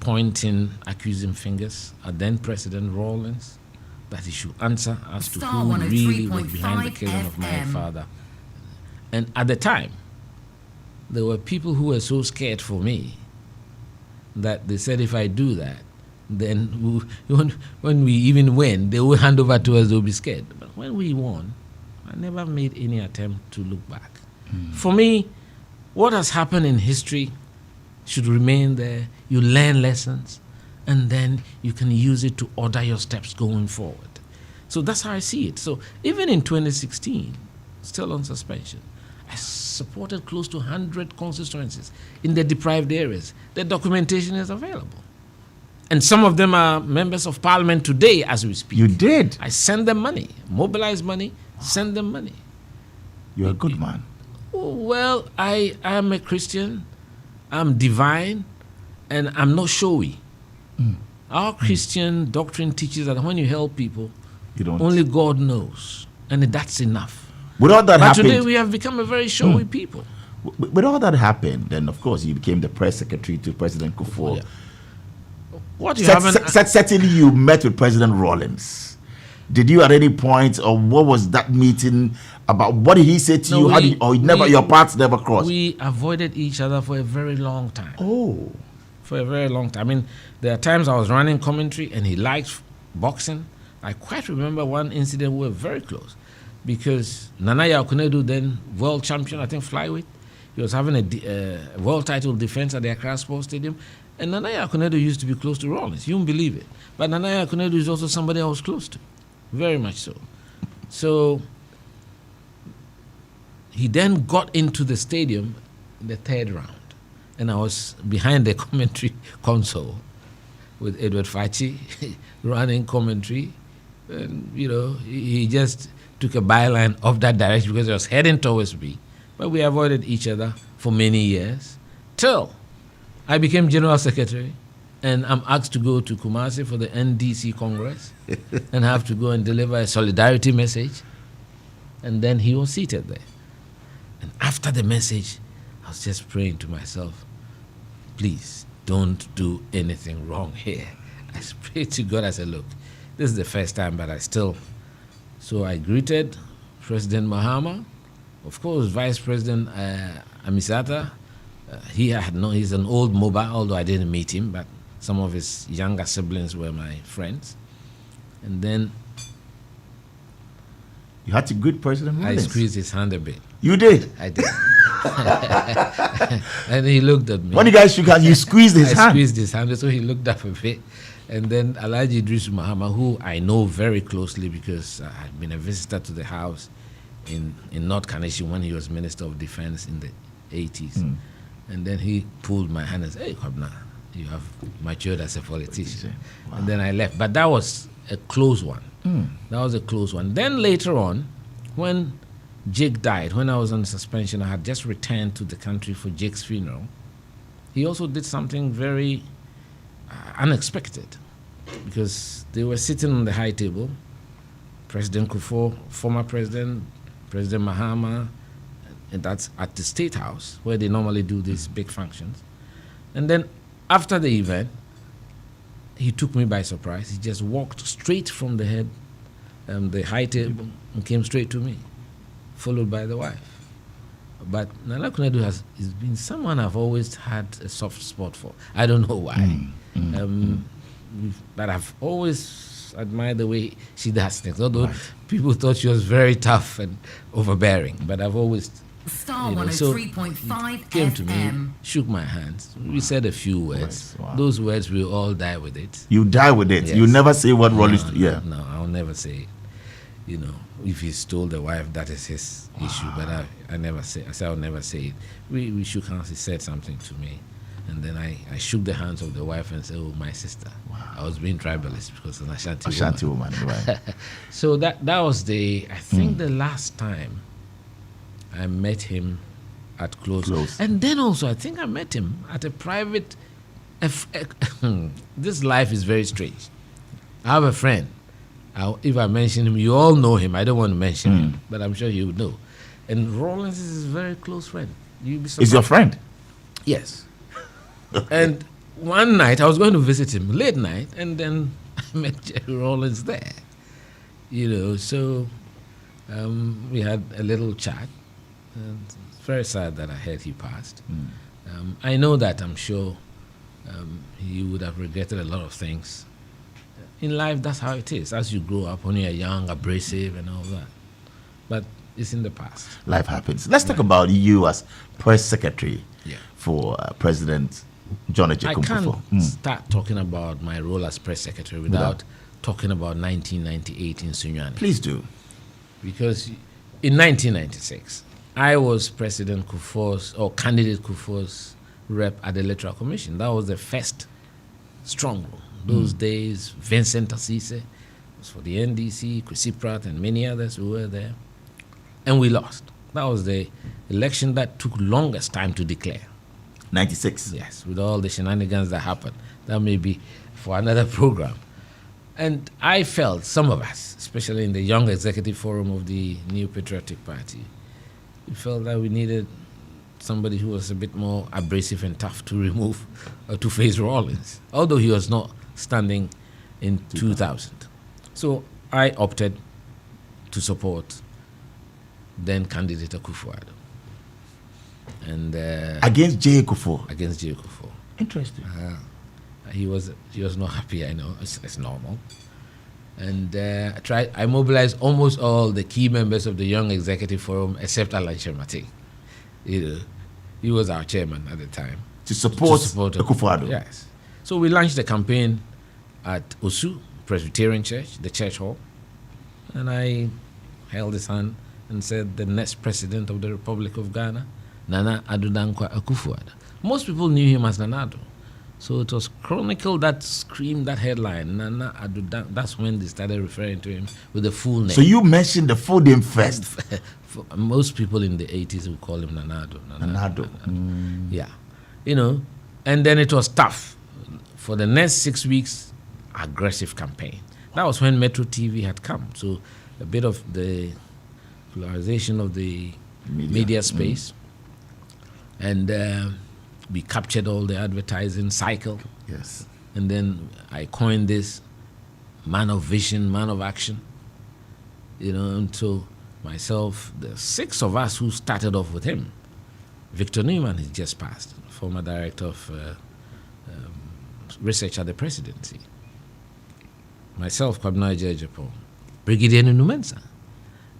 pointing, accusing fingers at then President Rawlings that he should answer as to who really was behind the killing of my father. And at the time, there were people who were so scared for me that they said if I do that, then when we even win, they will hand over to us, they'll be scared. But when we won, I never made any attempt to look back. For me, what has happened in history should remain there. You learn lessons, and then you can use it to order your steps going forward. So that's how I see it. So even in 2016, still on suspension, I supported close to 100 constituencies in the deprived areas. The documentation is available. And some of them are members of parliament today as we speak. You did? I send them money, mobilize money, send them money. You're a good man. Well, I am a Christian, I'm divine, and I'm not showy. Our Christian doctrine teaches that when you help people, only God knows, and that's enough. With all that but happened, today we have become a very showy people. With all that happened, then of course you became the press secretary to President Kufuor. Yeah. What you certainly you met with President Rawlings. Did you at any point, or what was that meeting about? What did he say to you? Your paths never crossed? We avoided each other for a very long time. Oh. For a very long time. I mean, there are times I was running commentary and he liked boxing. I quite remember one incident we were very close because Nanaya Okunedu, then world champion, I think flyweight, he was having a world title defense at the Accra Sports Stadium. And Nanaya Okunedu used to be close to Rawlings. You won't believe it. But Nanaya Okunedu is also somebody I was close to. Very much so. So he then got into the stadium in the 3rd round. And I was behind the commentary console with Edward Fachi running commentary. And, you know, he just took a byline of that direction because he was heading towards me. But we avoided each other for many years till I became General Secretary, and I'm asked to go to Kumasi for the NDC Congress and have to go and deliver a solidarity message. And then he was seated there. And after the message, I was just praying to myself, please don't do anything wrong here. I prayed to God. I said, look, this is the first time, but I still. So I greeted President Mahama, of course, Vice President Amisata. He's an old mobile, although I didn't meet him, but some of his younger siblings were my friends. And then you had to greet President Rawlings. I squeezed his hand a bit. You did? I did. And he looked at me. When you guys shook hands, you squeezed his hand? I squeezed his hand, so he looked up a bit. And then Alhaji Idris Mahama, who I know very closely because I've been a visitor to the house in North Kaneshi when he was Minister of Defense in the 80s. And then he pulled my hand and said, hey, Kwabena, you have matured as a politician. Wow. And then I left. But that was a close one. That was a close one. Then later on, when Jake died, when I was on suspension, I had just returned to the country for Jake's funeral. He also did something very unexpected. because they were sitting on the high table. President Kufuor, former President Mahama, and that's at the State House where they normally do these big functions. And then after the event, he took me by surprise. He just walked straight from the head, the high table, and came straight to me, followed by the wife. But Nana Kunedu has been someone I've always had a soft spot for. I don't know why. But I've always admired the way she does things. Although people thought she was very tough and overbearing, but I've always. Star 103.5 came to me, FM. shook my hands. We said a few words. Wow. Those words, we all die with it. You die with it. Yes. You never say what Rollins. No, I'll never say it. You know, if he stole the wife, that is his issue. But I never say. I said I'll never say it. We shook hands. He said something to me, and then I shook the hands of the wife and said, "Oh, my sister." Wow. I was being tribalist because an Ashanti woman. Right. So that was I think the last time I met him at close. And then also I think I met him at a private. This life is very strange. I have a friend. If I mention him, you all know him. I don't want to mention him, but I'm sure you would know. And Rollins is his very close friend. You'd be surprised. Is your friend? Yes. And one night I was going to visit him, late night, and then I met Jerry Rollins there. You know, so we had a little chat. And it's very sad that I heard he passed. I know that I'm sure he would have regretted a lot of things. In life, that's how it is. As you grow up, when you're young, abrasive and all that. But it's in the past. Life happens. Let's talk about you as press secretary for President John Agyei Agyepong. I can't start talking about my role as press secretary without talking about 1998 in Sunyani. Please do. Because in 1996, I was President Kufuor's, or candidate Kufuor's rep at the Electoral Commission. That was the first stronghold. Those days, Vincent Assise was for the NDC, Kwesi Pratt, and many others who were there. And we lost. That was the election that took longest time to declare. 96. Yes, with all the shenanigans that happened. That may be for another program. And I felt, some of us, especially in the Young Executive Forum of the New Patriotic Party, we felt that we needed somebody who was a bit more abrasive and tough to remove or to face Rollins, although he was not standing in 2000. So I opted to support then candidate Akufo-Addo. And against J. Kufuor. Against J. Kufuor. Interesting. He was not happy. I know it's normal. And I mobilized almost all the key members of the Young Executive Forum except Alan Shemate. He was our chairman at the time. To support Akufo-Addo. Yes. So we launched the campaign at Osu Presbyterian Church, the church hall, and I held his hand and said, the next president of the Republic of Ghana, Nana Addo Dankwa Akufo-Addo. Most people knew him as Nana Addo. So it was Chronicle that screamed that headline, Nana Addo Dankwa. That's when they started referring to him with the full name. So you mentioned the full name first. Most people in the 80s would call him Nana Addo. Nana Addo. Yeah. You know, and then it was tough. For the next 6 weeks, aggressive campaign. That was when Metro TV had come. So a bit of the polarization of the media space. And we captured all the advertising cycle. Yes. And then I coined this man of vision, man of action. You know, and so myself, the 6 of us who started off with him. Victor Newman has just passed, former director of research at the presidency. Myself, Kwabena Agyei Agyepong, Brigadier Numensa,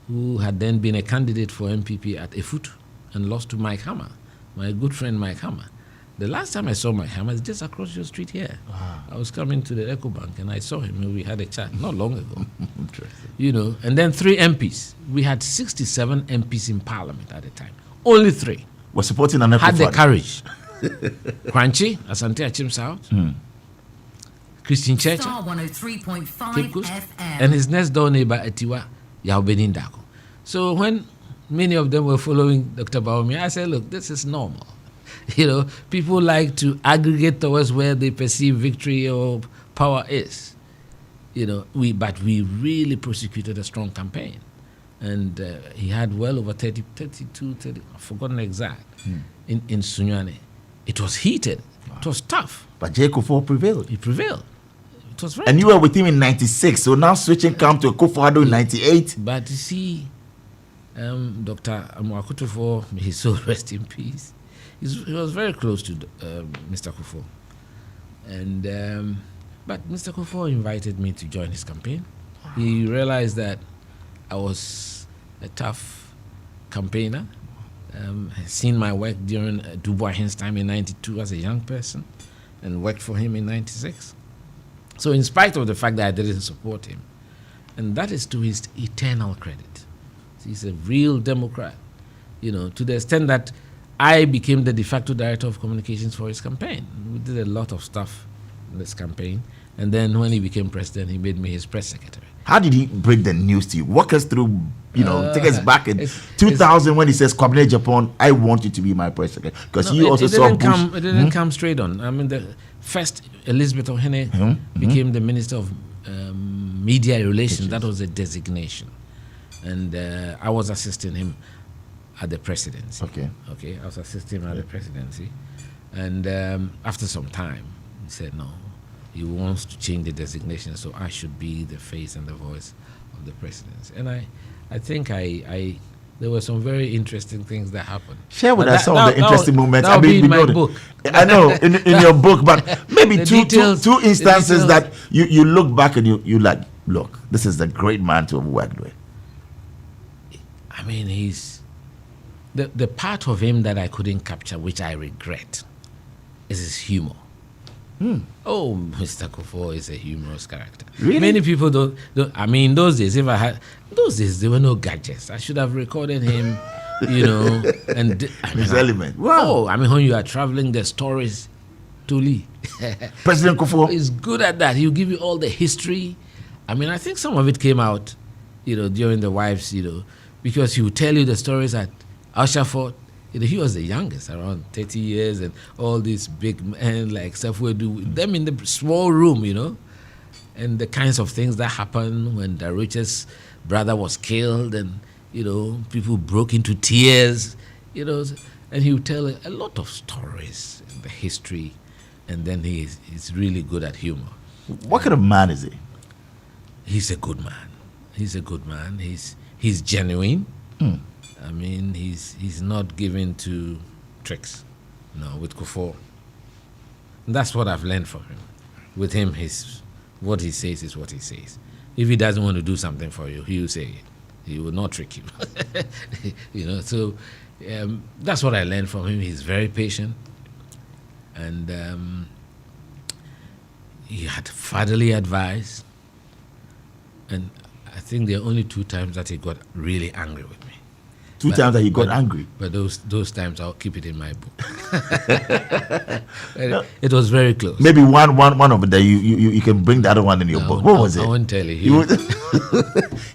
who had then been a candidate for NPP at Efutu and lost to Mike Hammer, my good friend Mike Hammer. The last time I saw Mike Hammer is just across your street here. Wow. I was coming to the EcoBank and I saw him and we had a chat not long ago. Interesting. You know, and then 3 MPs. We had 67 MPs in Parliament at the time. Only 3 were supporting an had the courage. Kranchi, Asante Achim South, Christian Church, Star 103.5 FM, and his next door neighbor Etiwa Yaobenin Dako. So when many of them were following Dr. Baomi, I said, look, this is normal. You know, people like to aggregate towards where they perceive victory or power is. we really prosecuted a strong campaign. And he had well over 30, I've forgotten exact, in Sunyani. It was heated. Wow. It was tough. But Agyei Kufuor prevailed. He prevailed. It was very And tough. you were with him in 96, so now switching camp to Kufuor in 98. But you see, Dr. Amwakutufo, may his soul rest in peace, he was very close to Mr. Kufuor. And, but Mr. Kufuor invited me to join his campaign. Wow. He realized that I was a tough campaigner. Had seen my work during Dubois Hines' time in 92 as a young person and worked for him in 96. So in spite of the fact that I didn't support him, and that is to his eternal credit. He's a real Democrat, to the extent that I became the de facto director of communications for his campaign. We did a lot of stuff in this campaign. And then when he became president, he made me his press secretary. How did he break the news to you? Walk us through, take us back in 2000 when he says, Kwabena Agyei Agyepong, I want you to be my press secretary. Because you also saw Bush. It didn't come straight on. I mean, the first Elizabeth Ohene became the Minister of Media Relations. That was a designation. And I was assisting him at the presidency. Okay, I was assisting him at the presidency. And after some time, he said, no, he wants to change the designation, so I should be the face and the voice of the presidency. And I think there were some very interesting things that happened. Share with us some of the interesting moments. I mean, in my book. I know, in your book, but maybe two instances that you look back and you like, look, this is a great man to have worked with. I mean, he's the part of him that I couldn't capture, which I regret, is his humor. Oh, Mr. Kufuor is a humorous character. Really? Many people don't. I mean, those days, there were no gadgets. I should have recorded him, and his element. Wow. Oh, I mean, when you are traveling, the stories to Lee. President Kufuor is good at that. He'll give you all the history. I mean, I think some of it came out, during the wives, because he would tell you the stories at Asherford. He was the youngest, around 30 years, and all these big men like Sefwedu, them in the small room, and the kinds of things that happened when the richest brother was killed, and people broke into tears, and he would tell a lot of stories in the history, and then he's really good at humor. What kind of man is he? He's a good man. He's a good man. He's genuine. I mean, he's not given to tricks, with Kufuor. And that's what I've learned from him. With him, what he says is what he says. If he doesn't want to do something for you, he will say it. He will not trick you. So that's what I learned from him. He's very patient. And he had fatherly advice. And I think there are only 2 times that he got really angry with me. Two times that he got angry. But those times I'll keep it in my book. It was very close. Maybe one of them you can bring the other one in your book. What was it? I won't tell you.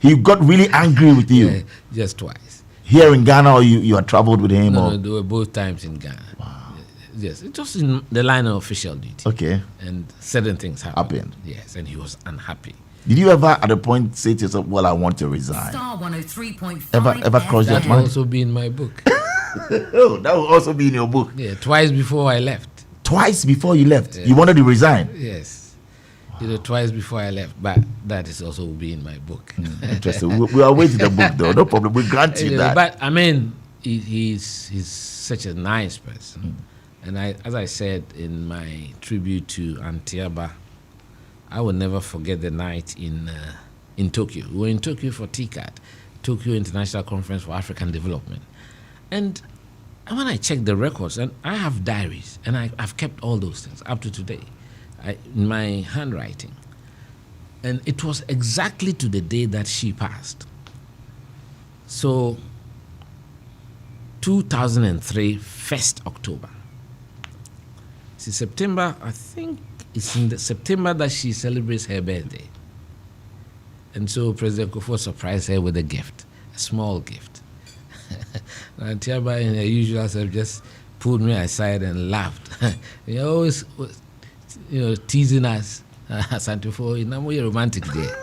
He got really angry with you. Yeah, just twice. Here in Ghana, or you had traveled with him? No, they were both times in Ghana. Wow. Yes, it was in the line of official duty. Okay. And certain things happened. Yes, and he was unhappy. Did you ever at a point say to yourself, well, I want to resign? Starr 103.5 Ever crossed your mind? That will also be in my book. Oh, that will also be in your book. Yeah, twice before I left. Twice before you left? Yeah. You wanted to resign? Yes. Wow. Twice before I left, but that is also will be in my book. Interesting. We are waiting the book though. No problem. We grant you that. But I mean, he's such a nice person. And as I said in my tribute to Antiaba, I will never forget the night in Tokyo. We were in Tokyo for TCAD, Tokyo International Conference for African Development. And when I checked the records, and I have diaries, and I've kept all those things up to today, in my handwriting. And it was exactly to the day that she passed. So, 2003, 1st October. See, September, I think, it's in September that she celebrates her birthday. And so President Kufuor surprised her with a gift, a small gift. And Tiaba, in her usual self, just pulled me aside and laughed. He always was, teasing us, Santufo, you know, we're romantic there.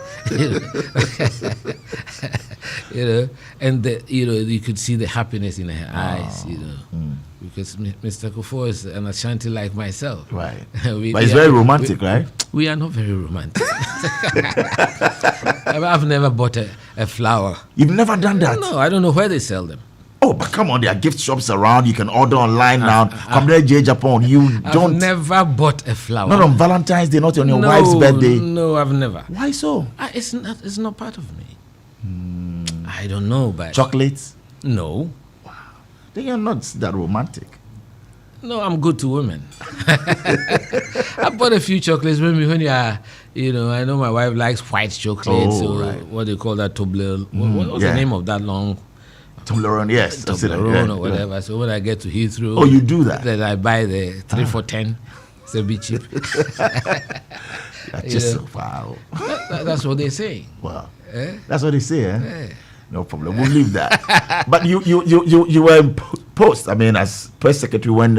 You know, and you could see the happiness in her eyes, you know, because Mr. Kufuor is an Ashanti like myself. Right. But it's very romantic, right? We are not very romantic. I've never bought a flower. You've never done that? No, I don't know where they sell them. Oh, but come on, there are gift shops around. You can order online now. Kwabena Agyei Agyepong. I've never bought a flower. Not on Valentine's Day, not on your wife's birthday. No, I've never. Why so? It's not part of me. I don't know, but chocolates? No. Wow. Then you're not that romantic. No, I'm good to women. I bought a few chocolates when you are, I know my wife likes white chocolates. Right. What do you call that? Toblerone. What's the name of that long? Toblerone, yes. Toblerone or whatever. So when I get to Heathrow, you do that? Then I buy the 3 for 10. It's a bit cheap. That's just wow. That's what they say. Wow. Eh? That's what they say, eh? Eh. No problem. We'll leave that. But you were in post. I mean, as press secretary when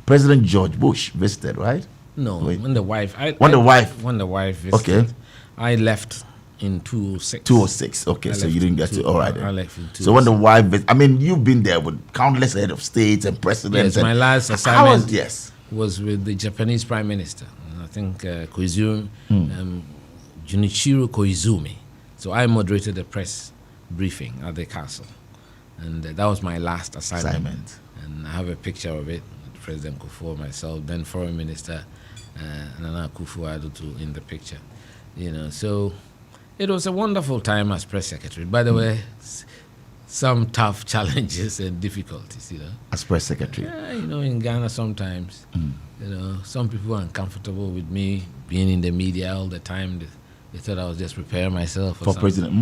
President George Bush visited, right? No, when the wife. When the wife visited. Okay. I left in 2006. 2006. Okay, so you didn't get to. All right. I left in 2006. So when the wife, you've been there with countless head of states and presidents. Yes, my last assignment was with the Japanese Prime Minister. I think Junichiro Koizumi. So I moderated the press briefing at the castle, and that was my last assignment. And I have a picture of it. President Kufuor, myself, then Foreign Minister Nana Akufo-Addo in the picture. So it was a wonderful time as press secretary. By the way, some tough challenges and difficulties. As press secretary. In Ghana sometimes, some people were uncomfortable with me being in the media all the time. They thought I was just preparing myself for president.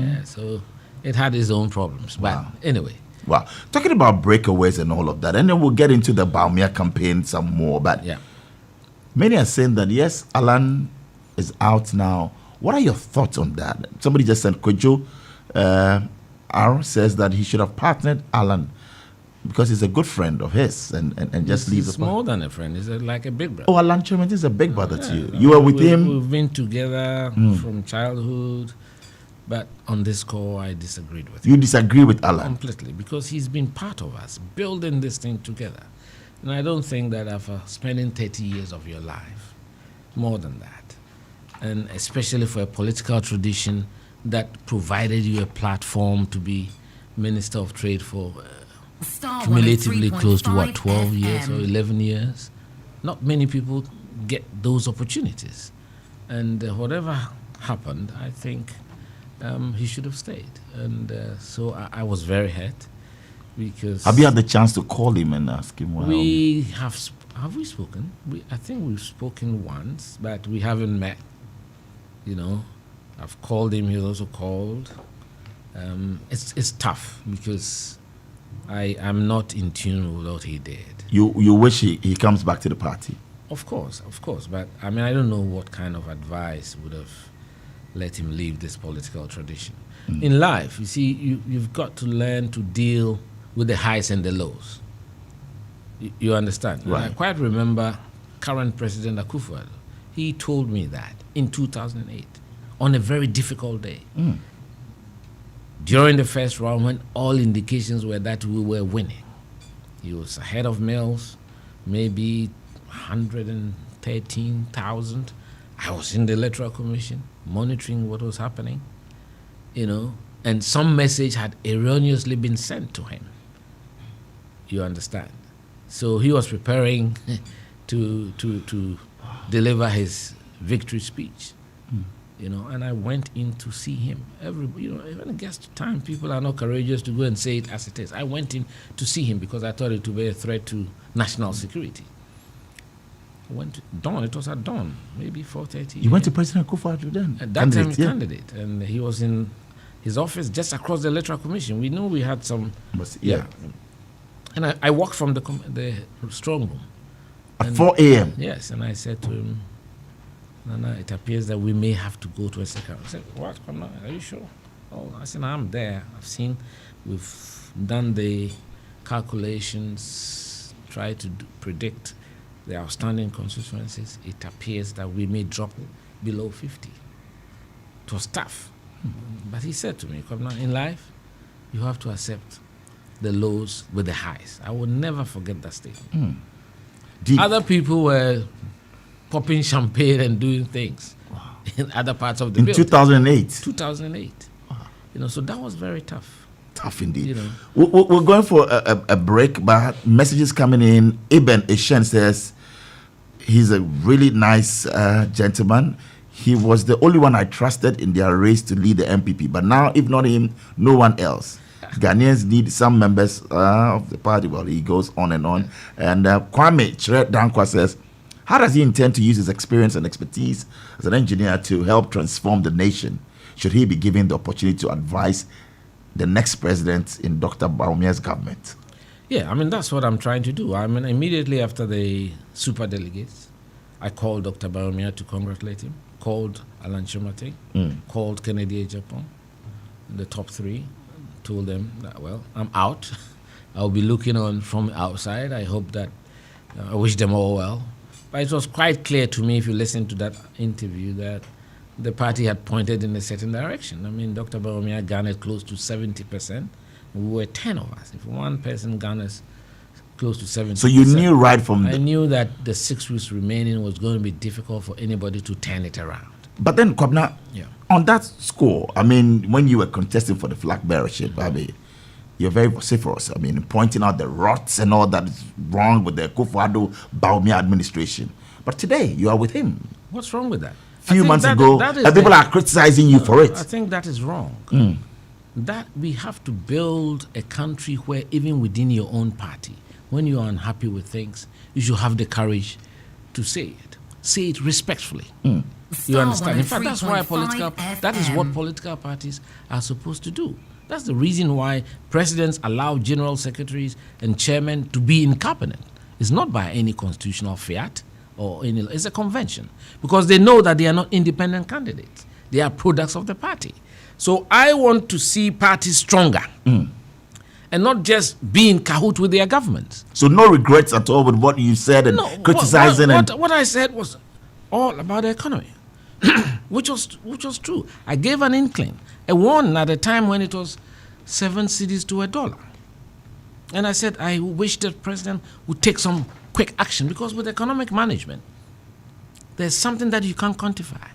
Yeah, so it had its own problems. But anyway. Wow. Talking about breakaways and all of that, and then we'll get into the Bawumia campaign some more. But many are saying that, yes, Alan is out now. What are your thoughts on that? Somebody just said, Kojo R says that he should have partnered Alan because he's a good friend of his and just leave. He's more than a friend. He's like a big brother. Oh, Alan Chairman is a big brother to you. You were with him? We've been together from childhood. But on this call, I disagreed with him. You disagree with Alan? Completely, because he's been part of us, building this thing together. And I don't think that after spending 30 years of your life, more than that, and especially for a political tradition that provided you a platform to be Minister of Trade for cumulatively close to 12 years or 11 years, not many people get those opportunities. And whatever happened, I think he should have stayed. And so I was very hurt because... Have you had the chance to call him and ask him? We have we spoken? I think we've spoken once, but we haven't met. I've called him, he's also called. It's tough because I'm not in tune with what he did. You wish he comes back to the party? Of course. But I don't know what kind of advice would have let him leave this political tradition. In life, you see, you've got to learn to deal with the highs and the lows. You understand? Right. I quite remember current President Akufo-Addo. He told me that in 2008, on a very difficult day. During the first round, when all indications were that we were winning. He was ahead of Mills, maybe 113,000. I was in the Electoral Commission, monitoring what was happening, and some message had erroneously been sent to him. You understand? So he was preparing to deliver his victory speech, and I went in to see him. When it gets to time, people are not courageous to go and say it as it is. I went in to see him because I thought it would be a threat to national security. I went to dawn. It was at dawn, maybe 4:30. You went to President Akufo-Addo then? At that time, candidate, and he was in his office just across the Electoral Commission. We knew we had some. And I walked from the strong room. At 4 a.m.? Yes, and I said to him, Nana, it appears that we may have to go to a second. I said, what? Come on, are you sure? Oh, I said, I'm there. We've done the calculations, tried to predict the outstanding constituencies, it appears that we may drop below 50. It was tough. But he said to me, Kwabena, in life, you have to accept the lows with the highs. I will never forget that statement. Other people were popping champagne and doing things in other parts of the building. 2008? 2008. So that was very tough. Tough indeed. We're going for a break, but messages coming in. Eben Eshen says he's a really nice gentleman. He was the only one I trusted in their race to lead the NPP. But now, if not him, no one else. Ghanaians need some members of the party. Well, he goes on and on. And Kwame Chret Dankwa says, how does he intend to use his experience and expertise as an engineer to help transform the nation? Should he be given the opportunity to advise the next president in Dr. Bawumia's government? Yeah, that's what I'm trying to do. Immediately after the super delegates, I called Dr. Bawumia to congratulate him, called Alan Chomate, called Kennedy Agyepong, the top three, told them that, well, I'm out. I'll be looking on from outside. I hope that, I wish them all well. But it was quite clear to me, if you listen to that interview, that the party had pointed in a certain direction. Dr. Bawumia garnered close to 70%. We were 10 of us. If one person garners close to 70%. So you knew right from I knew that the 6 weeks remaining was going to be difficult for anybody to turn it around. But then, Kwabena, on that score, when you were contesting for the flag bearership, you're very vociferous. Pointing out the rots and all that is wrong with the Kufuor Bawumia administration. But today, you are with him. What's wrong with that? Few months ago, and people are criticizing you for it. I think that is wrong. That we have to build a country where even within your own party, when you are unhappy with things, you should have the courage to say it. Say it respectfully. You understand? In fact, that's why that is what political parties are supposed to do. That's the reason why presidents allow general secretaries and chairmen to be in cabinet. It's not by any constitutional fiat or any, it's a convention, because they know that they are not independent candidates. They are products of the party. So I want to see parties stronger and not just be in cahoot with their governments. So no regrets at all with what you said and criticizing. What I said was all about the economy, which was true. I gave an inkling, a warning at a time when it was 7 cedis to $1. And I said, I wish the president would take some quick action, because with economic management, there's something that you can't quantify.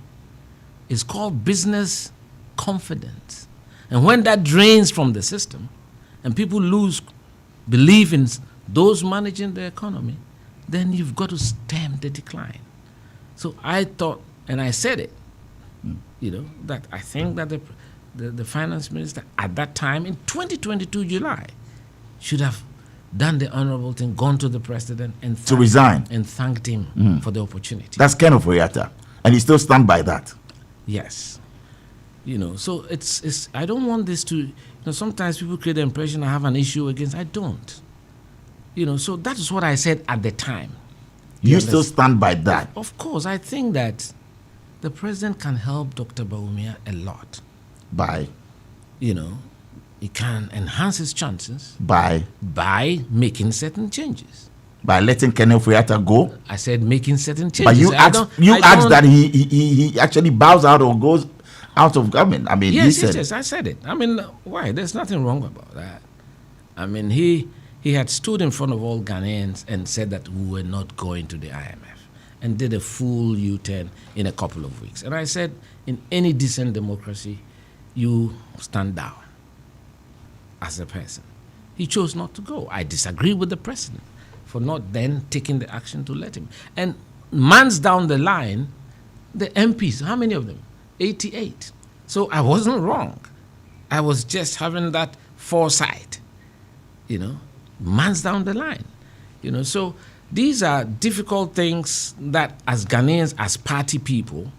It's called business confidence. And when that drains from the system and people lose belief in those managing the economy, then you've got to stem the decline. So I thought, and I said it, that I think that the finance minister at that time in 2022 July should have done the honorable thing, gone to the president and to resign and thanked him for the opportunity. That's Ken Oforiatta, and you still stand by that. Yes. So it's I don't want this to, sometimes people create the impression I have an issue against. I don't. So that is what I said at the time. You still stand by that? Of course. I think that the president can help Dr. Bawumia a lot. By? He can enhance his chances. By making certain changes. By letting Ken Oforiatta go? I said making certain changes. But you asked that he actually bows out or goes out of government. Yes, I said it. Why? There's nothing wrong about that. He had stood in front of all Ghanaians and said that we were not going to the IMF, and did a full U-turn in a couple of weeks. And I said, in any decent democracy, you stand down as a person. He chose not to go. I disagree with the president for not then taking the action to let him. And months down the line, the MPs, how many of them? 88. So I wasn't wrong. I was just having that foresight, months down the line. So these are difficult things that as Ghanaians, as party people,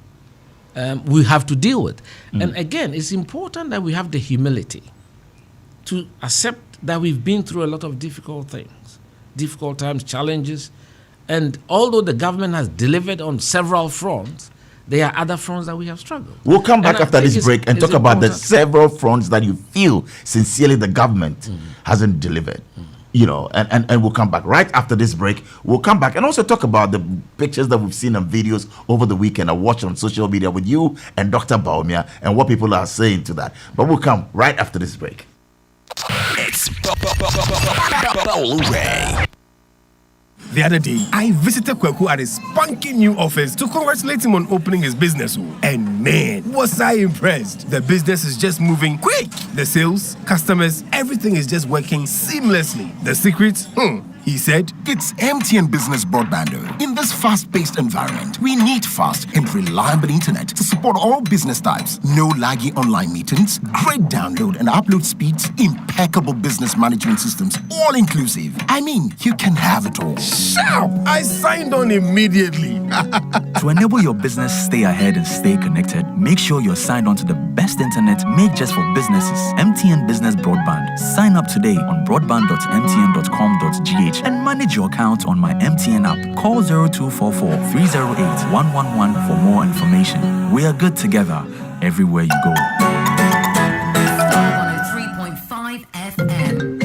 we have to deal with. And again, it's important that we have the humility to accept that we've been through a lot of difficult things, difficult times, challenges. And although the government has delivered on several fronts, there are other fronts that we have struggled. We'll come back after this break and talk about the several fronts that you feel sincerely the government hasn't delivered. you know, and we'll come back right after this break. We'll come back and also talk about the pictures that we've seen and videos over the weekend. I watched on social media with you and Dr. Baumia and what people are saying to that. But we'll come right after this break. It's Bola Ray. The other day, I visited Kweku at his spunky new office to congratulate him on opening his business. And man, was I impressed. The business is just moving quick. The sales, customers, everything is just working seamlessly. The secret? He said, It's MTN Business Broadband. In this fast-paced environment, we need fast and reliable internet to support all business types. No laggy online meetings, great download and upload speeds, impeccable business management systems, all inclusive. I mean, you can have it all. Shout! I signed on immediately. To enable your business stay ahead and stay connected, make sure you're signed on to the best internet made just for businesses. MTN Business Broadband. Sign up today on broadband.mtn.com.gh and manage your account on my MTN app. Call 0244-308-111 for more information. We are good together everywhere you go. 103.5 FM.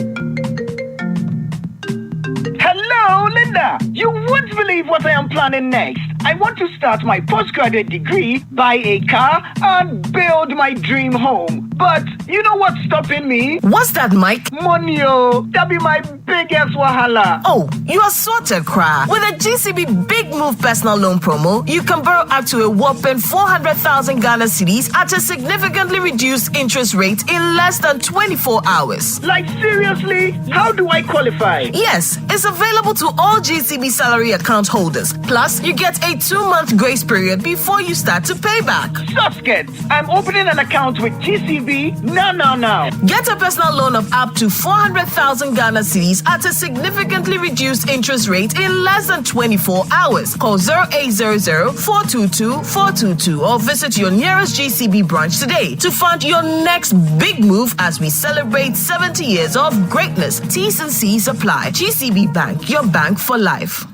Hello, Linda. You won't believe what I am planning next. I want to start my postgraduate degree, buy a car, and build my dream home. But you know what's stopping me? What's that, Mike? Money, oh. That be my biggest wahala. Oh, you are sorted, Kra. With a GCB Big Move personal loan promo, you can borrow up to a whopping 400,000 Ghana cedis at a significantly reduced interest rate in less than 24 hours. Like, seriously? How do I qualify? Yes, it's available to all GCB salary account holders. Plus, you get a 2-month grace period before you start to pay back. Susket, I'm opening an account with GCB now. Get a personal loan of up to 400,000 Ghana cedis at a significantly reduced interest rate in less than 24 hours. Call 0800-422-422 or visit your nearest GCB branch today to fund your next big move as we celebrate 70 years of greatness. T's and C's apply. GCB Bank, your bank for life.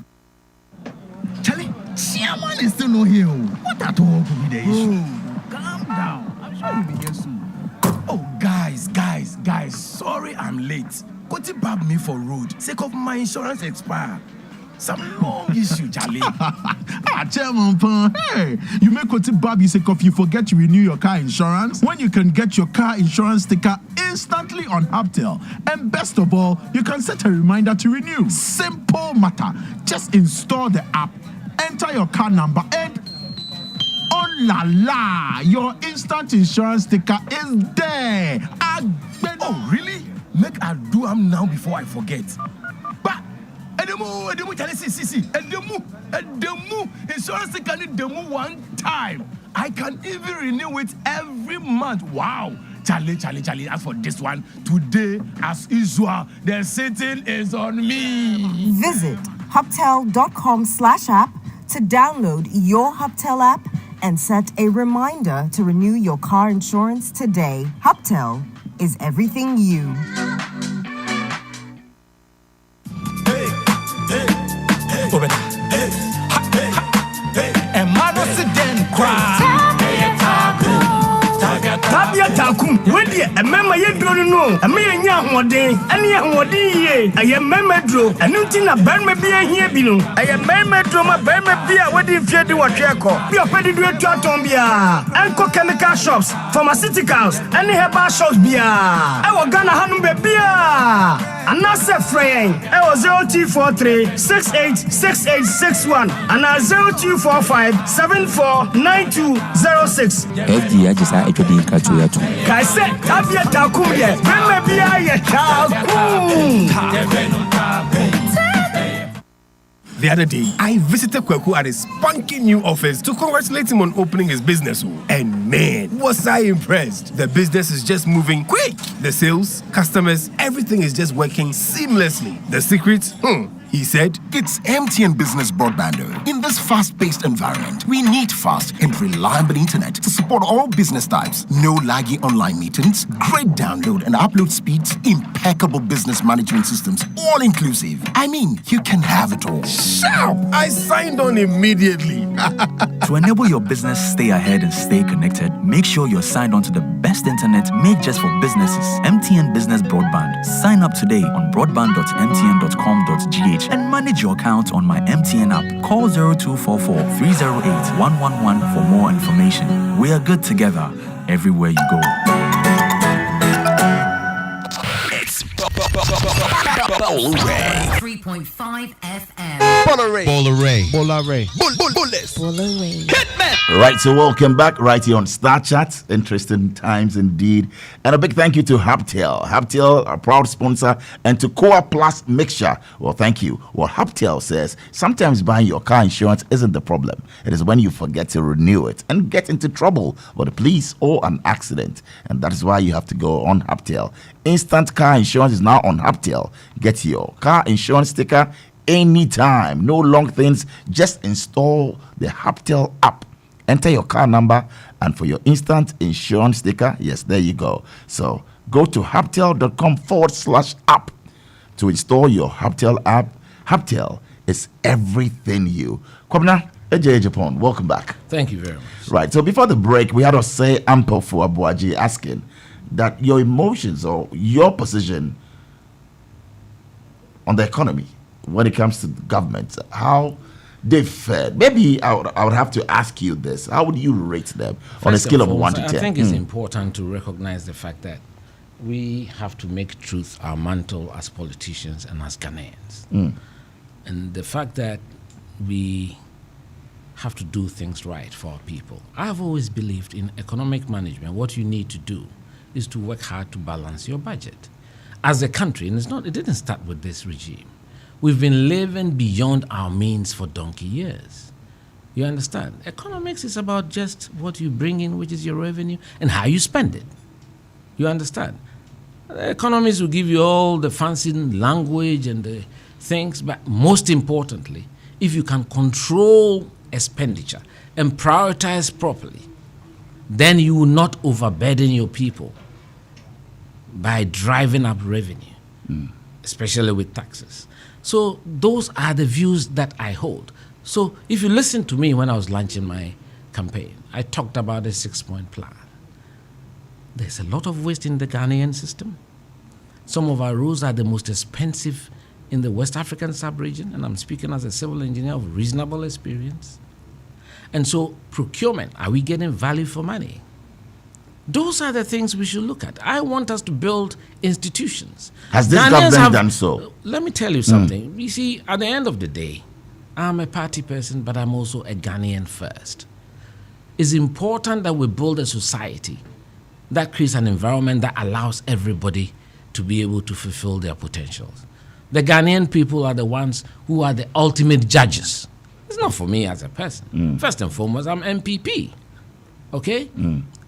Charlie, Chairman is still not here. What at all could be the issue? Calm down. I'm sure you'll be here soon. Oh, guys, sorry I'm late. Koti bab me for road, sake of my insurance expire. Some long issue, Charlie. Chairman, hey, you make Koti bab you sake of you forget to renew your car insurance when you can get your car insurance sticker instantly on Haptel. And best of all, you can set a reminder to renew. Simple matter. Just install the app, enter your car number, and oh la la, your instant insurance sticker is there. Oh, really? Make I do am now before I forget. But Edemu, see. Edemu, insurance sticker need demo one time. I can even renew it every month. Wow. Charlie, as for this one, today, as usual, the sitting is on me. Visit haptel.com/app to download your Haptel app and set a reminder to renew your car insurance today. Haptel is everything you. Tabia takum, wedi a member ye drone no, a me nya hoden, ani hoden ye, a member dro, anunti na ban me bia hia bi no, a member dro ma ban me bia wedi fie di watwe ko. Bi opedi do atwaton bia, enko chemical shops, pharmaceuticals, any herbal shops bia. E wo Ghana hanum be bia. Anase frey, e wo 0243 686861 and 0245 749206. FD Agyei Agyepong Katuyato. Kaise tabia takum ye, member bia ye takum. The other day, I visited Kweku at his spunky new office to congratulate him on opening his business. And man, was I impressed. The business is just moving quick. The sales, customers, everything is just working seamlessly. The secret? He said, It's MTN Business Broadband. In this fast-paced environment, we need fast and reliable internet to support all business types. No laggy online meetings, great download and upload speeds, impeccable business management systems, all inclusive. I mean, you can have it all. Sharp! I signed on immediately. To enable your business stay ahead and stay connected, make sure you're signed on to the best internet made just for businesses. MTN Business Broadband. Sign up today on broadband.mtn.com.gh and manage your account on my MTN app. Call 0244 308 111 for more information. We are good together everywhere you go. It's Bola Ray. 3.5 FM. Bola Ray. Bola Ray. Bola Ray. Bola Ray. Right, so welcome back right here on Star Chat. Interesting times indeed. And a big thank you to Haptel. Haptel, a proud sponsor, and to Coa Plus Mixture. Well, thank you. Well, Haptel says sometimes buying your car insurance isn't the problem. It is when you forget to renew it and get into trouble with the police or an accident. And that is why you have to go on Haptel. Instant car insurance is now on Haptel. Get your car insurance sticker anytime. No long things. Just install the Haptel app. Enter your car number, and for your instant insurance sticker, yes, there you go. So go to haptel.com/app to install your Haptel app. Haptel is everything you. Kwabena Agyei Agyepong, welcome back. Thank you very much. Right, so before the break, we had to say ample for Abuaji asking that your emotions or your position on the economy when it comes to government, how they fared. Maybe I would have to ask you this. How would you rate them on a scale of 1 to 10? I think it's important to recognize the fact that we have to make truth our mantle as politicians and as Ghanaians. And the fact that we have to do things right for our people. I've always believed in economic management. What you need to do is to work hard to balance your budget. As a country, and it didn't start with this regime. We've been living beyond our means for donkey years. You understand? Economics is about just what you bring in, which is your revenue, and how you spend it. You understand? Economists will give you all the fancy language and the things, but most importantly, if you can control expenditure and prioritize properly, then you will not overburden your people by driving up revenue, especially with taxes. So those are the views that I hold. So if you listen to me when I was launching my campaign, I talked about a 6-point plan. There's a lot of waste in the Ghanaian system. Some of our roads are the most expensive in the West African sub-region, and I'm speaking as a civil engineer of reasonable experience. And so procurement, are we getting value for money? Those are the things we should look at. I want us to build institutions. Has this government done so? Let me tell you something. You see, at the end of the day, I'm a party person, but I'm also a Ghanaian first. It's important that we build a society that creates an environment that allows everybody to be able to fulfill their potentials. The Ghanaian people are the ones who are the ultimate judges. It's not for me as a person. First and foremost, I'm NPP. Okay?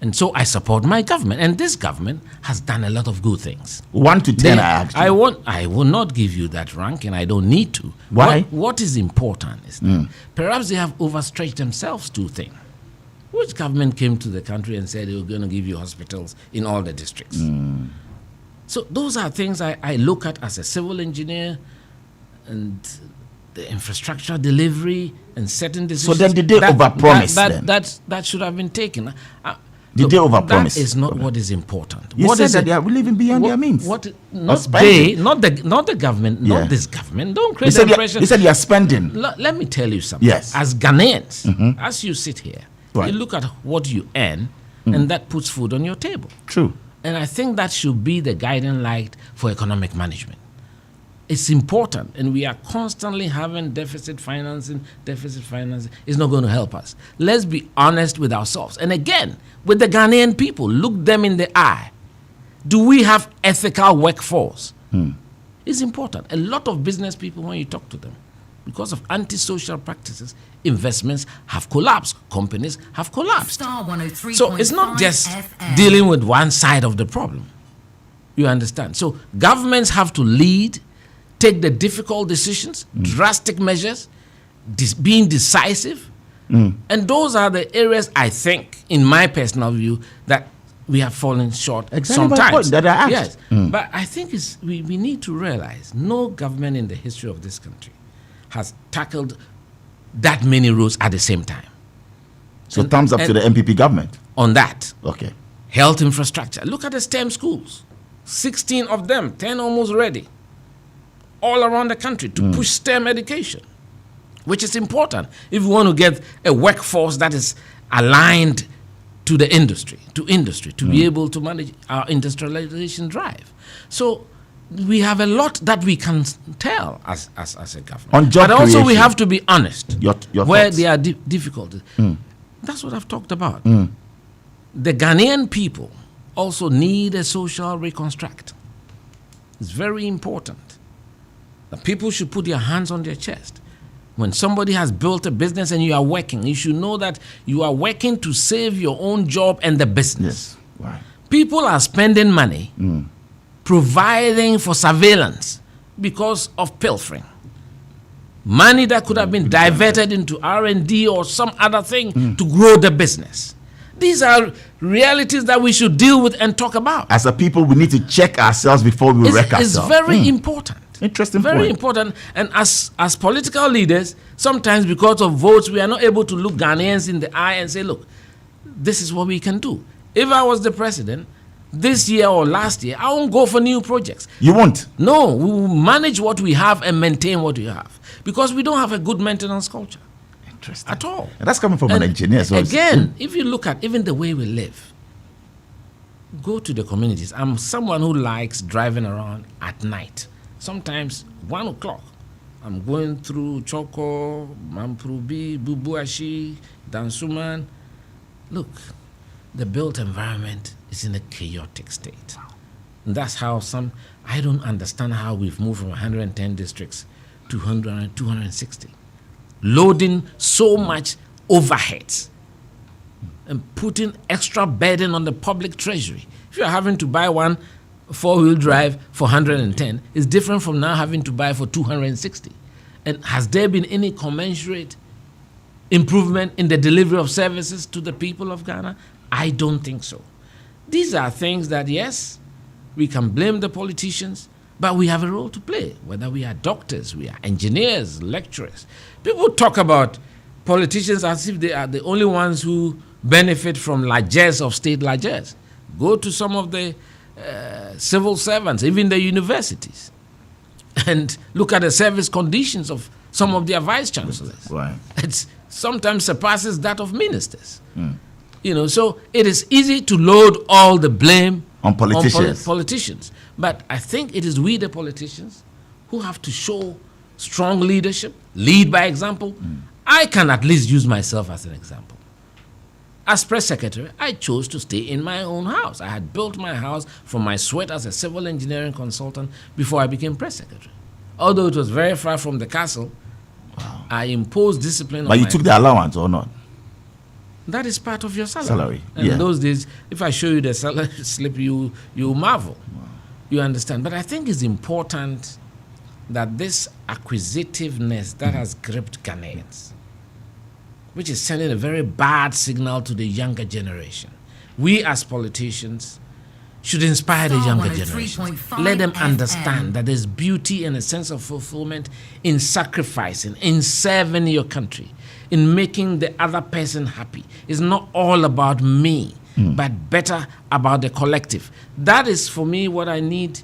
And so I support my government. And this government has done a lot of good things. 1 to 10, I asked you. I will not give you that rank, and I don't need to. Why? What is important is that perhaps they have overstretched themselves too thin. Which government came to the country and said they were going to give you hospitals in all the districts? So those are things I look at as a civil engineer, and the infrastructure delivery and certain decisions. So then did they overpromise then? That should have been taken. Did they overpromise? That is not what is important. You what said is that they are living beyond their means. Not the government, not this government. Don't create the impression. You said you are spending. Let me tell you something. Yes. As Ghanaians, as you sit here, you look at what you earn, and that puts food on your table. True. And I think that should be the guiding light for economic management. It's important, and we are constantly having deficit financing. It's not going to help us. Let's be honest with ourselves. And again, with the Ghanaian people, look them in the eye. Do we have ethical workforce? It's important. A lot of business people, when you talk to them, because of antisocial practices, investments have collapsed. Companies have collapsed. Starr 103.5 So it's not just FM. dealing with one side of the problem. You understand? So governments have to lead, take the difficult decisions, drastic measures, being decisive. And those are the areas, I think, in my personal view, that we have fallen short sometimes. That I asked. Yes. But I think we need to realize no government in the history of this country has tackled that many roads at the same time. So thumbs up to the NPP government on that. Okay. Health infrastructure. Look at the STEM schools. 16 of them, 10 almost ready, all around the country to push STEM education, which is important if we want to get a workforce that is aligned to the industry, to be able to manage our industrialization drive. So we have a lot that we can tell as a government. On job but also creation, we have to be honest your where thoughts? there are difficulties. That's what I've talked about. The Ghanaian people also need a social reconstruct. It's very important that people should put their hands on their chest. When somebody has built a business and you are working, you should know that you are working to save your own job and the business. Yes. Right. People are spending money providing for surveillance because of pilfering. Money that could have been diverted into R&D or some other thing to grow the business. These are realities that we should deal with and talk about. As a people, we need to check ourselves before we wreck ourselves. It's very important. Interesting Very point. important. And as political leaders, sometimes because of votes, we are not able to look Ghanaians in the eye and say, look, this is what we can do. If I was the president, this year or last year, I won't go for new projects. You won't? No, we will manage what we have and maintain what we have. Because we don't have a good maintenance culture. Interesting. At all. And that's coming from an engineer. So again, if you look at even the way we live, go to the communities. I'm someone who likes driving around at night. Sometimes 1 o'clock, I'm going through Choko, Mamprubi, Bubuashi, Dansuman. Look, the built environment is in a chaotic state. And that's how I don't understand how we've moved from 110 districts to 260. Loading so much overheads and putting extra burden on the public treasury. If you're having to buy one 4-wheel drive for 110, it's different from now having to buy for 260. And has there been any commensurate improvement in the delivery of services to the people of Ghana? I don't think so. These are things that, yes, we can blame the politicians, but we have a role to play, whether we are doctors, we are engineers, lecturers. People talk about politicians as if they are the only ones who benefit from largesse of state largesse. Go to some of the civil servants, even the universities, and look at the service conditions of some of their vice chancellors. Right. It sometimes surpasses that of ministers. You know, so it is easy to load all the blame on politicians. Politicians. But I think it is we, the politicians, who have to show strong leadership, lead by example. I can at least use myself as an example. As press secretary, I chose to stay in my own house. I had built my house from my sweat as a civil engineering consultant before I became press secretary. Although it was very far from the castle, I imposed discipline on But you took the allowance or not? That is part of your salary. And yeah. in those days, if I show you the salary slip, you marvel. You understand? But I think it's important that this acquisitiveness that has gripped Ghanaians, which is sending a very bad signal to the younger generation. We as politicians should inspire the younger generation. Let them understand that there's beauty and a sense of fulfillment in sacrificing, in serving your country, in making the other person happy. It's not all about me, but better about the collective. That is, for me, what I need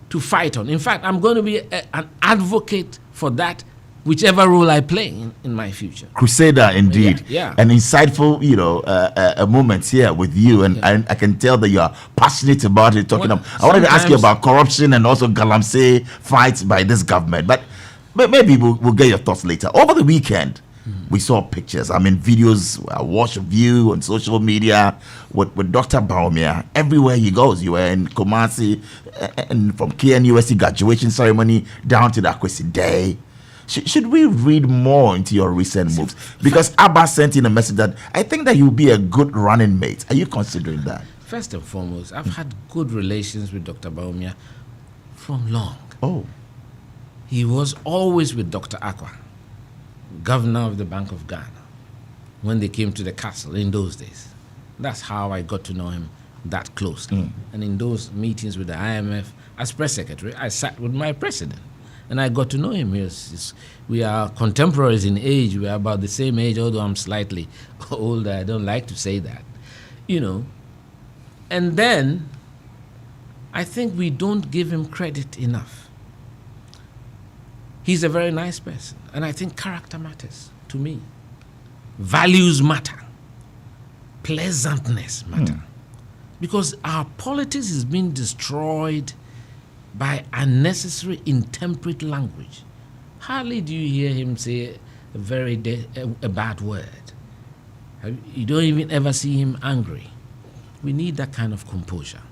to fight on. In fact, I'm going to be an advocate for that, whichever role I play in my future. Crusader, indeed. Yeah. An insightful, moments here with you, and I can tell that you are passionate about it. I wanted to ask you about corruption and also galamsey fights by this government, but maybe we'll get your thoughts later. Over the weekend, we saw pictures, videos, I watched a view on social media with Dr. Bawumia. Everywhere he goes, you were in Kumasi, and from KNUST graduation ceremony down to the Akwesi Day. Should we read more into your recent moves? Because Abba sent in a message that I think that you'll be a good running mate. Are you considering that? First and foremost, I've had good relations with Dr. Bawumia from long. Oh. He was always with Dr. Akwa, governor of the Bank of Ghana, when they came to the castle in those days. That's how I got to know him that closely. And in those meetings with the IMF, as press secretary, I sat with my president. And I got to know him. We are contemporaries in age. We are about the same age, although I'm slightly older. I don't like to say that, And then I think we don't give him credit enough. He's a very nice person, and I think character matters to me. Values matter. Pleasantness matter. Because our politics is being destroyed by unnecessary intemperate language. Hardly do you hear him say a bad word. You don't even ever see him angry. We need that kind of composure.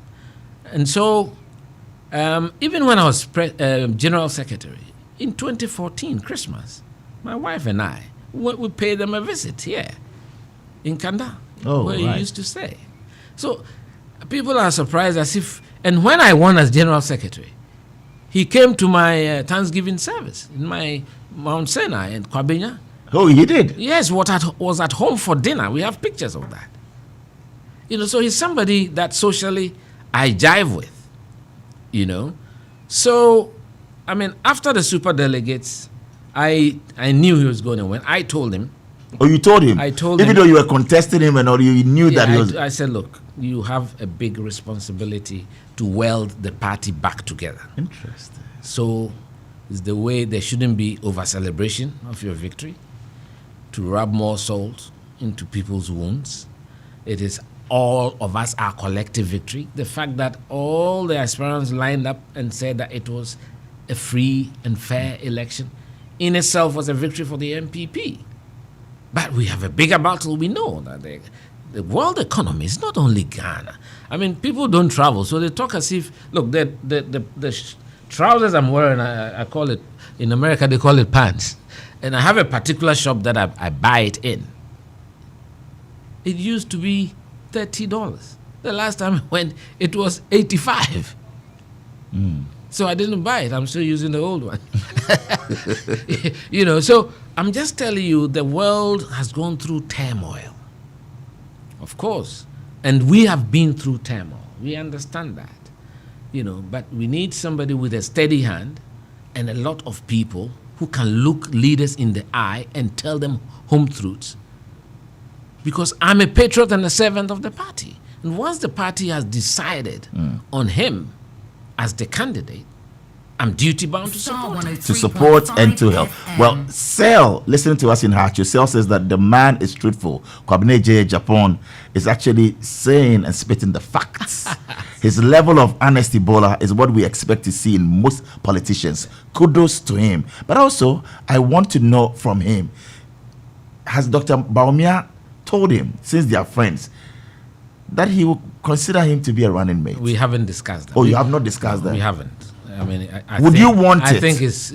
And so, even when I was General Secretary, in 2014, Christmas, my wife and I, we paid them a visit here in Kanda, where he used to stay. So, people are surprised as if, and when I won as General Secretary, he came to my Thanksgiving service in my Mount Sinai in Kwabena. Oh, he did? Yes, was at home for dinner. We have pictures of that. So he's somebody that socially I jive with, So, after the super delegates, I knew he was going to win. I told him. Oh, you told him? I told him. Even though you were contesting him and all, you knew that he was... I said, look, you have a big responsibility to weld the party back together. Interesting. So, it's the way there shouldn't be over-celebration of your victory, to rub more salt into people's wounds. It is all of us, our collective victory. The fact that all the aspirants lined up and said that it was a free and fair election in itself was a victory for the NPP. But we have a bigger battle. We know that the world economy is not only Ghana. People don't travel, so they talk as if, look, the trousers I'm wearing, I call it, in America they call it pants. And I have a particular shop that I buy it in. It used to be $30. The last time I went, it was $85. So I didn't buy it. I'm still using the old one. So I'm just telling you, the world has gone through turmoil. Of course. And we have been through turmoil. We understand that. But we need somebody with a steady hand and a lot of people who can look leaders in the eye and tell them home truths. Because I'm a patriot and a servant of the party. And once the party has decided on him as the candidate, I'm duty-bound to support him. To support and to help. Well, Sel, listening to us in Hachu, Sel says that the man is truthful. Kwabena Agyei Agyepong is actually saying and spitting the facts. His level of honesty, Bola, is what we expect to see in most politicians. Kudos to him. But also, I want to know from him, has Dr. Bawumia told him, since they are friends, that he will consider him to be a running mate? We haven't discussed that. Oh, you have not discussed that? We haven't. Would you want it? I think it's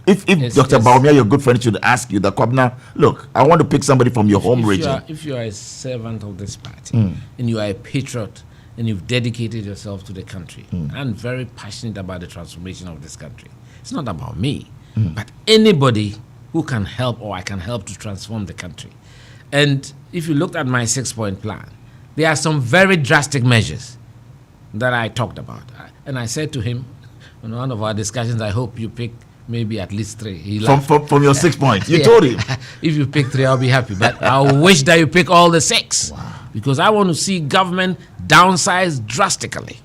if Dr. Bawumia, your good friend, should ask you that, Kwabena, look, I want to pick somebody from your home region. If you are a servant of this party and you are a patriot and you've dedicated yourself to the country, I'm very passionate about the transformation of this country. It's not about me, but anybody who can help or I can help to transform the country. And if you looked at my 6-point plan, there are some very drastic measures that I talked about. And I said to him in one of our discussions, I hope you pick maybe at least 3. He laughed. From your 6 points? You told him? If you pick 3, I'll be happy. But I wish that you pick all the 6. Wow. Because I want to see government downsized drastically.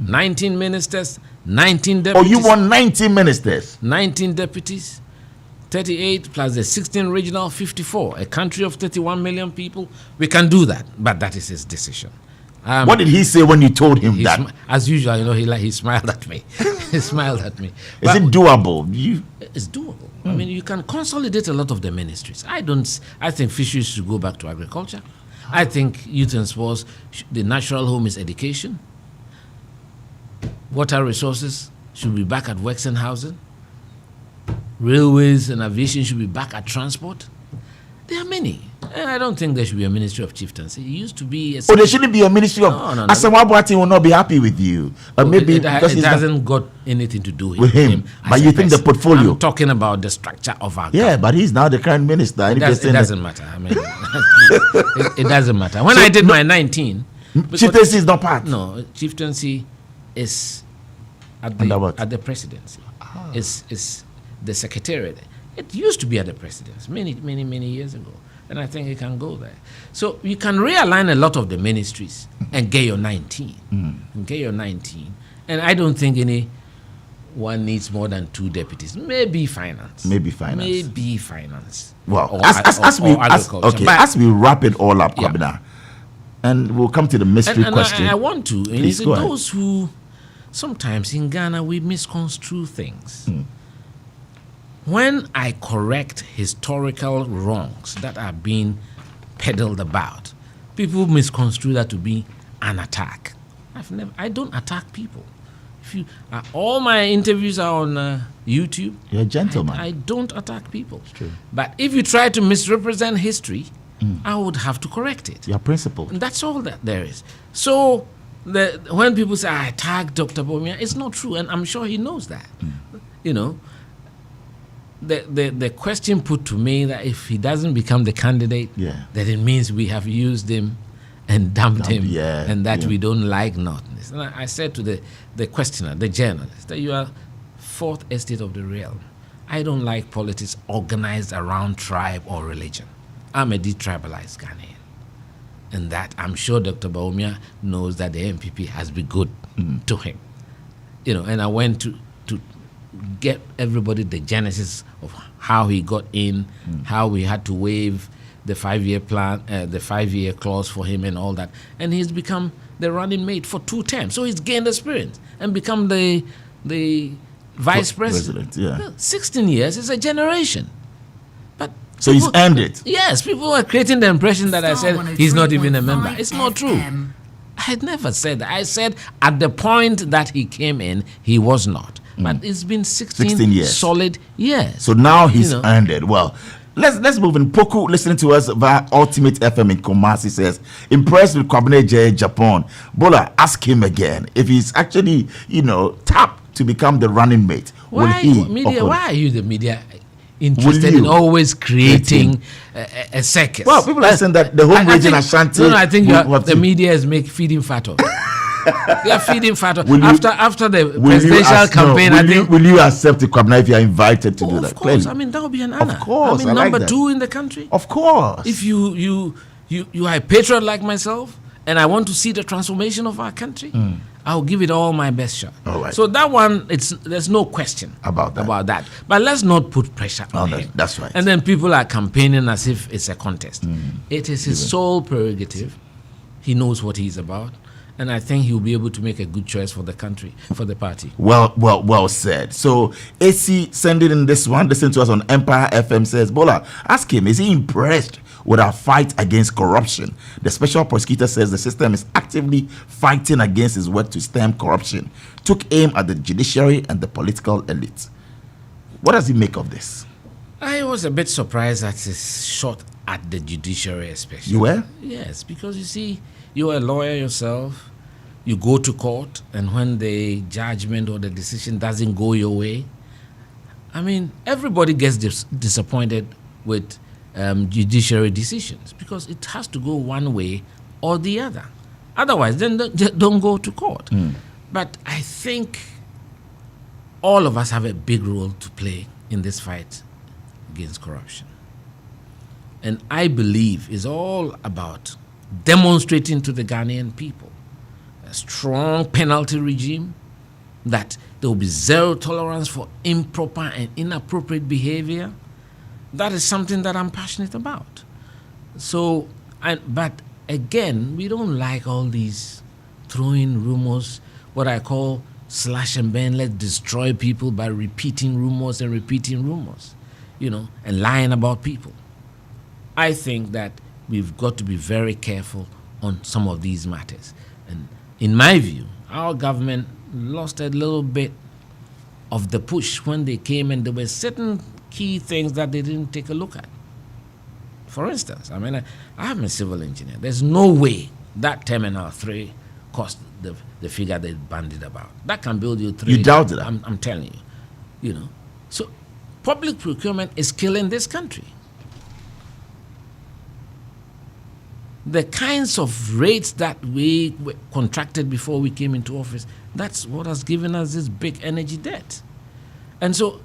19 ministers, 19 deputies. Oh, you want 19 ministers? 19 deputies. 38 plus the 16 regional, 54. A country of 31 million people. We can do that. But that is his decision. What did he say when you told him that? As usual, he smiled at me. He smiled at me. Is it doable? It's doable. You can consolidate a lot of the ministries. I think fisheries should go back to agriculture. I think youth and sports, the natural home is education. Water resources should be back at works and housing. Railways and aviation should be back at transport. There are many. And I don't think there should be a ministry of chieftaincy. It used to be... there shouldn't be a ministry of... No. Asamoah will not be happy with you. But maybe it hasn't got anything to do with him. But you think the portfolio... I'm talking about the structure of our government. But he's now the current minister. It doesn't matter. It doesn't matter. When I did my 19... Chieftaincy is not part. No, chieftaincy is at the presidency. is the secretariat. It used to be at the president's many years ago, and I think it can go there. So you can realign a lot of the ministries and get your 19. And get your 19. And I don't think one needs more than 2 deputies. Maybe finance. Well, as we wrap it all up, Kwabena, and we'll come to the mystery question. I want to. Please, go ahead. Those who sometimes in Ghana we misconstrue things. When I correct historical wrongs that are being peddled about, people misconstrue that to be an attack. I don't attack people. All my interviews are on YouTube. You're a gentleman. I don't attack people. It's true. But if you try to misrepresent history, I would have to correct it. Your principle. And that's all that there is. So when people say I attack Dr. Bawumia, it's not true, and I'm sure he knows that. You know, the question put to me that if he doesn't become the candidate, then it means we have used him and dumped him, and that we don't like nothingness. And I said to the questioner, the journalist, that you are fourth estate of the realm. I don't like politics organized around tribe or religion. I'm a detribalized Ghanaian. And that I'm sure Dr. Bawumia knows that the NPP has been good to him. You know, and I went to get everybody the genesis of how he got in, how we had to waive the 5-year plan, the 5-year clause for him and all that. And he's become the running mate for 2 terms. So he's gained experience and become the vice president. 16 years is a generation. But so he's earned it. Yes, people are creating the impression that I said he's not even a member. It's not true. I had never said that. I said at the point that he came in, he was not. But it's been 16 years. Solid years. So now he's earned it. Well, let's move in. Poku, listening to us via Ultimate FM in Kumasi, says, impressed with Kwabena Agyei Agyepong. Bola, ask him again if he's actually, tapped to become the running mate. Why are you the media interested in always creating a circus? Well, people are saying that the home region Ashanti. No, I think the media is feeding fat on. They are feeding fat after the presidential campaign. Will you accept it, Kwabena, if you are invited to do that? Of course. I mean, that would be an honor. Of course. I number 2 in the country. Of course. If you are a patriot like myself, and I want to see the transformation of our country, I'll give it all my best shot. All right. So that one, there's no question about that. But let's not put pressure on him. That's right. And then people are campaigning as if it's a contest. It is his sole prerogative. He knows what he's about. And I think he'll be able to make a good choice for the country, for the party. Well said. So AC sending in this one, listen to us on Empire FM, says, Bola, ask him, is he impressed with our fight against corruption? The special prosecutor says the system is actively fighting against his work to stem corruption. Took aim at the judiciary and the political elite. What does he make of this? I was a bit surprised at his shot at the judiciary especially. You were? Yes, because you see, you're a lawyer yourself. You go to court, and when the judgment or the decision doesn't go your way, I mean, everybody gets disappointed with judiciary decisions because it has to go one way or the other. Otherwise, then don't go to court. But I think all of us have a big role to play in this fight against corruption. And I believe it's all about demonstrating to the Ghanaian people a strong penalty regime, that there will be zero tolerance for improper and inappropriate behavior. That is something that I'm passionate about. So, but again, we don't like all these throwing rumors, what I call slash and burn, let's destroy people by repeating rumors, and lying about people. I think that we've got to be very careful on some of these matters. And in my view, our government lost a little bit of the push when they came, and there were certain key things that they didn't take a look at. For instance, I mean, I'm a civil engineer. There's no way that Terminal 3 cost the figure they bandied about. That can build you 3. You doubt it? I'm telling you. So public procurement is killing this country. The kinds of rates that we contracted before we came into office, that's what has given us this big energy debt. And so,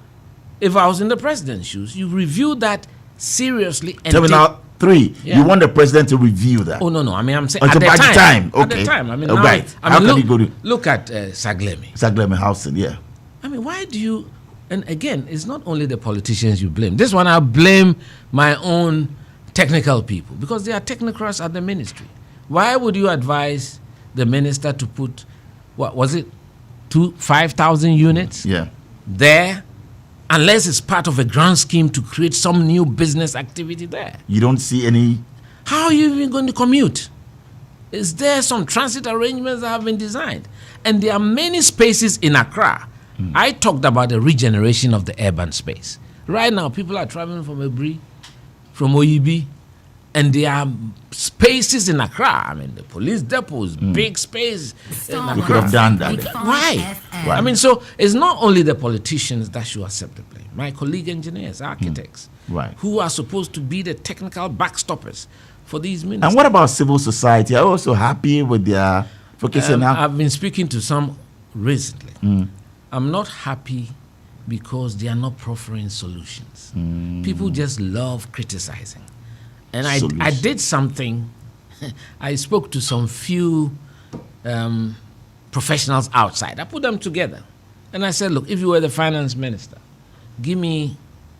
if I was in the president's shoes, you review that seriously. And tell me now, 3. Yeah. You want the president to review that? Oh no! I mean, I'm saying at the time. Okay. At the time, I mean, now, right. I mean, How can you go to look at Saglemi? Saglemi Housing? Yeah. I mean, why do you? And again, it's not only the politicians you blame. This one, I blame my own technical people because they are technocrats at the ministry. Why would you advise the minister to put, what was it, 5,000 units? Yeah. There, unless it's part of a grand scheme to create some new business activity there. You don't see any. How are you even going to commute? Is there some transit arrangements that have been designed? And there are many spaces in Accra. I talked about the regeneration of the urban space. Right now, people are traveling from Ebri, from Oyibi, and there are spaces in Accra. I mean, the police depots, big space. We could have done that. Why? I mean, so it's not only the politicians that should accept the blame. My colleague engineers, architects, who are supposed to be the technical backstoppers for these ministries. And what about civil society? Are you also happy with their focusing now? I've been speaking to some recently. I'm not happy because they are not proffering solutions. People just love criticizing. And I did something. I spoke to some few professionals outside. I put them together. And I said, look, if you were the finance minister, give me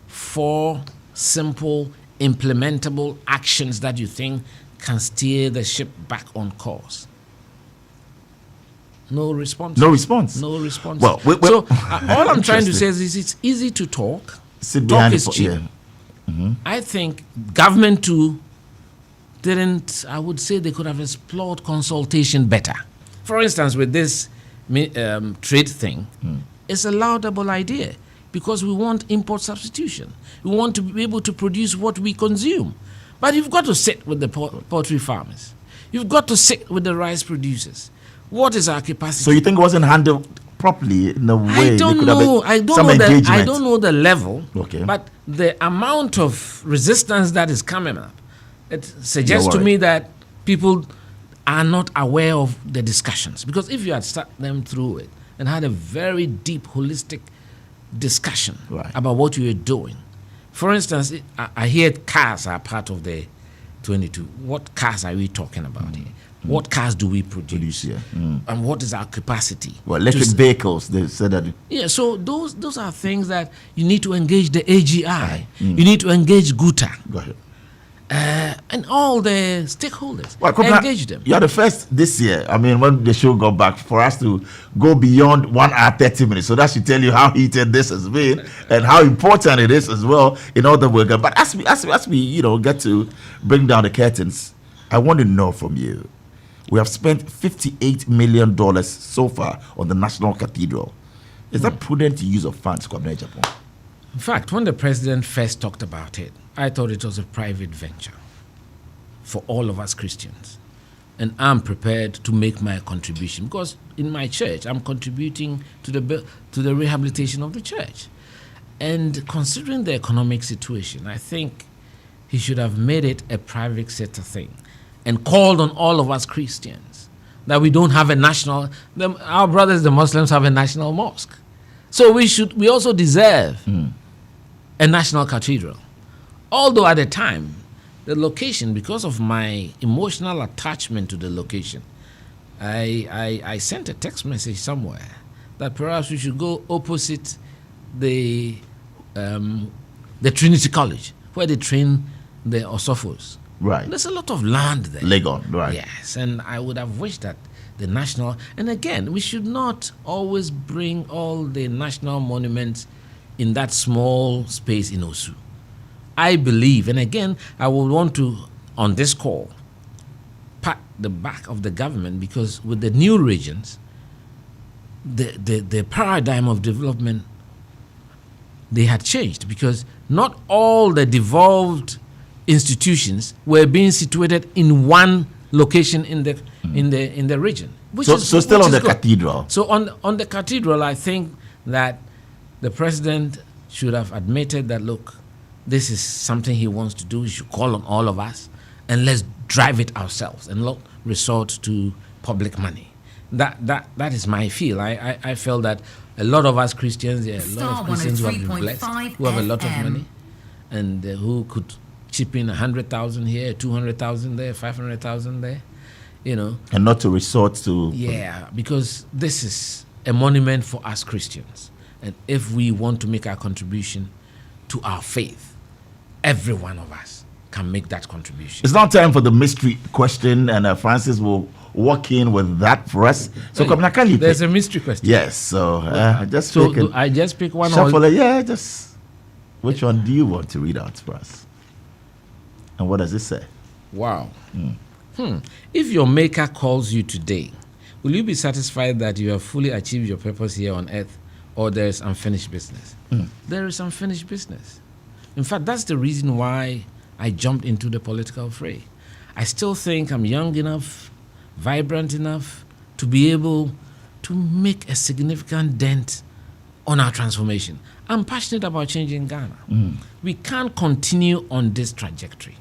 4 simple, implementable actions that you think can steer the ship back on course. No response. No response. No response. Well, so all I'm trying to say is it's easy to talk. Talk is cheap. I think government too didn't. I would say they could have explored consultation better. For instance, with this trade thing, it's a laudable idea because we want import substitution. We want to be able to produce what we consume. But you've got to sit with the poultry farmers. You've got to sit with the rice producers. What is our capacity? So you think it wasn't handled properly in a way? I don't know. I don't know the level. Okay. But the amount of resistance that is coming up, it suggests to me that people are not aware of the discussions. Because if you had sat them through it and had a very deep, holistic discussion about what you were doing. For instance, I hear cars are part of the 22. What cars are we talking about here? What cars do we produce here? And what is our capacity? Well, electric vehicles, they said that. Yeah, so those are things that you need to engage the AGI. You need to engage GUTA. Go ahead. And all the stakeholders. Well, engage them. You are the first this year, I mean, when the show got back, for us to go beyond 1 hour, 30 minutes. So that should tell you how heated this has been and how important it is as well in all the work. But as we get to bring down the curtains, I want to know from you. We have spent $58 million so far on the National Cathedral. Is that prudent use of funds, Kwabena Agyepong? In fact, when the president first talked about it, I thought it was a private venture for all of us Christians. And I'm prepared to make my contribution because in my church, I'm contributing to the rehabilitation of the church. And considering the economic situation, I think he should have made it a private sector thing and called on all of us Christians that we don't have a national, our brothers, the Muslims, have a national mosque. So we also deserve a national cathedral. Although at the time, the location, because of my emotional attachment to the location, I sent a text message somewhere that perhaps we should go opposite the Trinity College, where they train the Osofos. Right. There's a lot of land there. Legon, right. Yes, and I would have wished that the national, and again, we should not always bring all the national monuments in that small space in Osu. I believe, and again, I would want to, on this call, pat the back of the government because with the new regions, the paradigm of development, they had changed because not all the devolved institutions were being situated in one location in the region. So still on the cathedral. So on the cathedral, I think that the president should have admitted that, look, this is something he wants to do. He should call on all of us and let's drive it ourselves and not resort to public money. that is my feel. I felt that a lot of us Christians, a lot of Christians who have been blessed, who have a lot of money, and who could chip in 100,000 here, 200,000 there, 500,000 there, and not to resort to. Yeah, because this is a monument for us Christians, and if we want to make our contribution to our faith, every one of us can make that contribution. It's now time for the mystery question, and Francis will walk in with that for us. So, there's a mystery question. Yes. So, I just pick one. Shuffle. Yeah. Just which one do you want to read out for us? And what does it say? Wow. If your Maker calls you today, will you be satisfied that you have fully achieved your purpose here on earth, or there is unfinished business? There is unfinished business. In fact, that's the reason why I jumped into the political fray. I still think I'm young enough, vibrant enough to be able to make a significant dent on our transformation. I'm passionate about changing Ghana. We can't continue on this trajectory.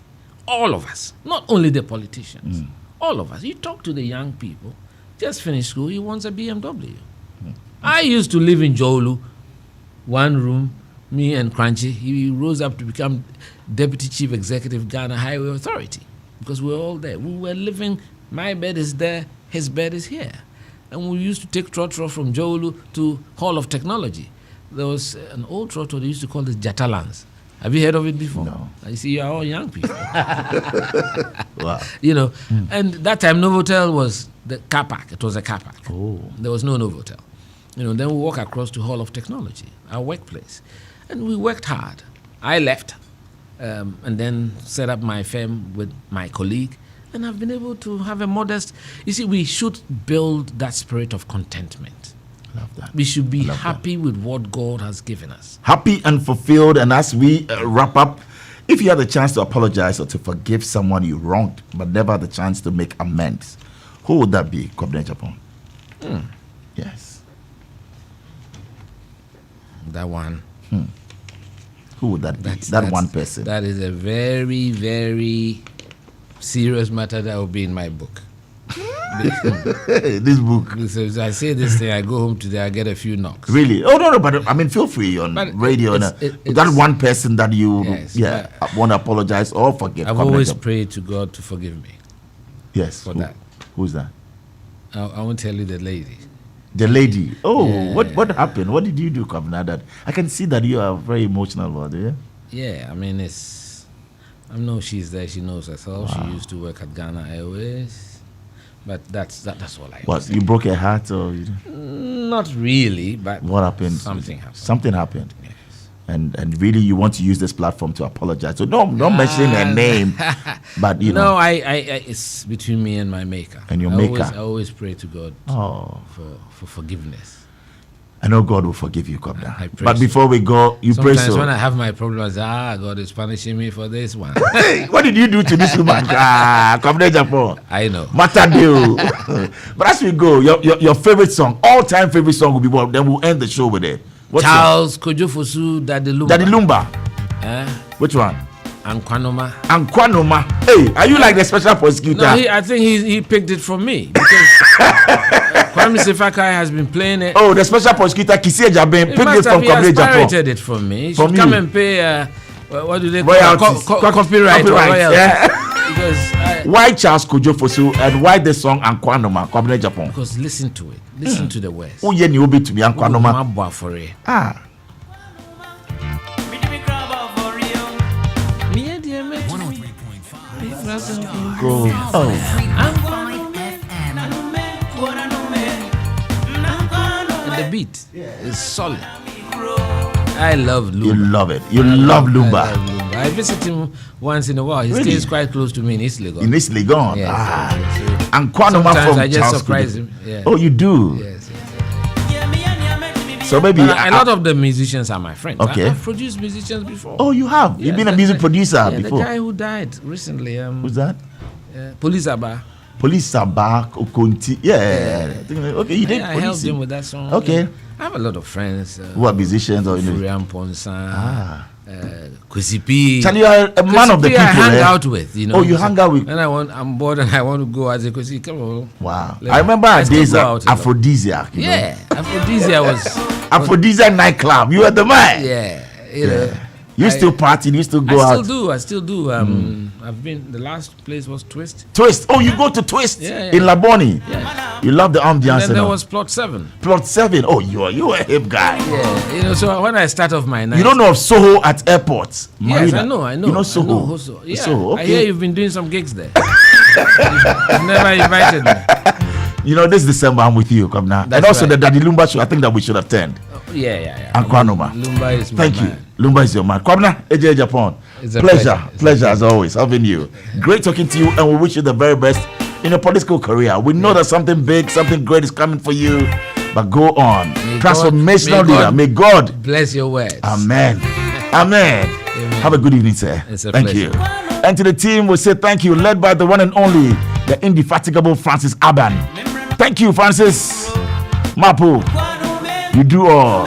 All of us, not only the politicians, all of us. You talk to the young people, just finished school, he wants a BMW. I used to live in Jolu, one room, me and Crunchy. He rose up to become Deputy Chief Executive Ghana Highway Authority because we were all there. We were living, my bed is there, his bed is here. And we used to take trotro from Jolu to Hall of Technology. There was an old trotro they used to call it Jatalans. Have you heard of it before? No. You see, you are all young people. Wow. And that time Novotel was the car park. It was a car park. Oh. There was no Novotel. Then we walk across to Hall of Technology, our workplace. And we worked hard. I left and then set up my firm with my colleague. And I've been able to have a modest... You see, we should build that spirit of contentment. Love that. We should be happy with what God has given us. Happy and fulfilled. And as we wrap up, if you had the chance to apologize or to forgive someone you wronged, but never had the chance to make amends, who would that be, Kwabena Agyepong? Yes. That one. Who would that be? That one person. That is a very, very serious matter that will be in my book. This book. So I say this thing, I go home today, I get a few knocks. Really? Oh, no, but I mean, feel free on radio. That one person that you want to apologize or forgive. I've always prayed to God to forgive me. Yes. For that. Who's that? I won't tell you the lady. The lady. Oh, yeah. What happened? What did you do, Kwabena? That I can see that you are very emotional about it. Yeah, I mean, I know she's there. She knows herself. Wow. She used to work at Ghana Airways, but that's all I. What, you broke her heart or? Not really, but what happened? Something happened. Something happened. Yes. And really, you want to use this platform to apologize. So don't mention her name, but you know. No, I it's between me and my Maker. And your Maker. I always pray to God for forgiveness. I know God will forgive you, Kwabena. But before we go, you pray so. Sometimes when I have my problems, God is punishing me for this one. Hey, what did you do to this woman? Kwabena Agyepong. I know. Matadeo. But as we go, your favorite song, all-time favorite song will be what? Then we'll end the show with it. What's Charles Kojofosu Daddy Lumba. Daddy Lumba. Which one? Ankwanoma. Hey, are you like the special prosecutor? No, I think he picked it from me because Kwame Sefakai has been playing it. Oh, the special prosecutor Kisi Ejaben picked it from Kwabena Agyepong. He aspirated it from me. He should come and pay what do they call copyright? Royalties. Because why Charles Kojofosu and why the song Ankwanoma, Kwabena Agyepong? Because listen to it. Listen to the words. Oh, yeah, you be to be Ankwanoma. Ah. Go. Oh. And the beat is solid. I love Lumba. You love it. You love Lumba. I visit him once in a while. He stays quite close to me in East Legon. In East Legon? Yes. And Sometimes I just surprise him. Yeah. Oh, you do? Yes. So maybe a lot of the musicians are my friends. Okay. I've produced musicians before. Oh, you have? You've been a music producer before? The guy who died recently. Who's that? Police Abba. Police Abba Okonti. Yeah. Okay, you did. I helped him with that song. Okay. Yeah. I have a lot of friends. Who are musicians or Furian Ponsan. Kwesi. Charlie, you are a man of the people. I hang out with, you know. Oh, you hang out with. When I'm bored and I want to go, I say, Kwesi, come on. Wow. I remember our days at Aphrodisiac. Yeah, Aphrodisiac was. Aphrodisiac nightclub. You were the man. Yeah, you know. You still party, you still go out. I still do. I've been, the last place was Twist. Twist. Oh, you go to Twist in Laboni. Yeah. You love the ambiance. And then there was Plot 7. Plot 7. Oh, you are a hip guy. Yeah. You know, so when I start off my night. You don't know of Soho at airports? Yes, I know. You know Soho? Yeah. Soho, okay. I hear you've been doing some gigs there. You've never invited me. You know, this December I'm with you, Kwabena. And also the Daddy Lumba show, I think that we should attend. Yeah. And Kwanoma. Lumba is my Thank you. man. Lumba is your man. Kwabena Agyei Agyepong. It's a pleasure as always having you. Great talking to you, and we wish you the very best in your political career. We know that something big, something great is coming for you, but go on. Transformational leader. May God bless your words. Amen. Amen. Have a good evening, sir. Thank you. And to the team, we say thank you, led by the one and only, the indefatigable Francis Aban. Thank you, Francis. Mapu, you do all.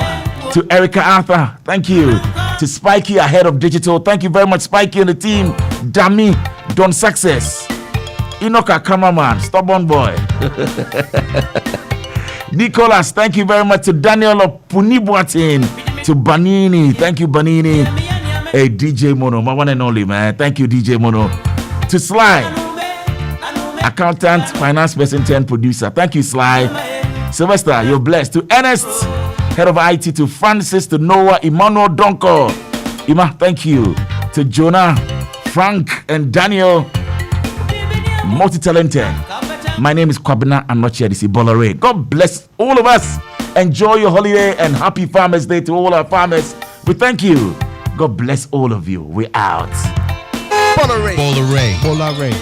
To Erica Arthur, thank you. To Spikey, ahead of digital, thank you very much, Spikey and the team. Dami, Don Success. Inoka cameraman, stubborn boy. Nicholas, thank you very much. To Daniel of Punibuatin. To Banini, thank you, Banini. Hey, DJ Mono, my one and only, man. Thank you, DJ Mono. To Sly, accountant, finance person, turned producer. Thank you, Sly. Sylvester, you're blessed. To Ernest, head of IT. To Francis, to Noah, Emmanuel Donko. Ima, thank you. To Jonah, Frank, and Daniel, multi-talented. My name is Kwabena Agyei Agyepong, Bola Ray. God bless all of us. Enjoy your holiday and happy Farmers Day to all our farmers. We thank you. God bless all of you. We're out. Bola Ray. Bola Ray. Bola Ray.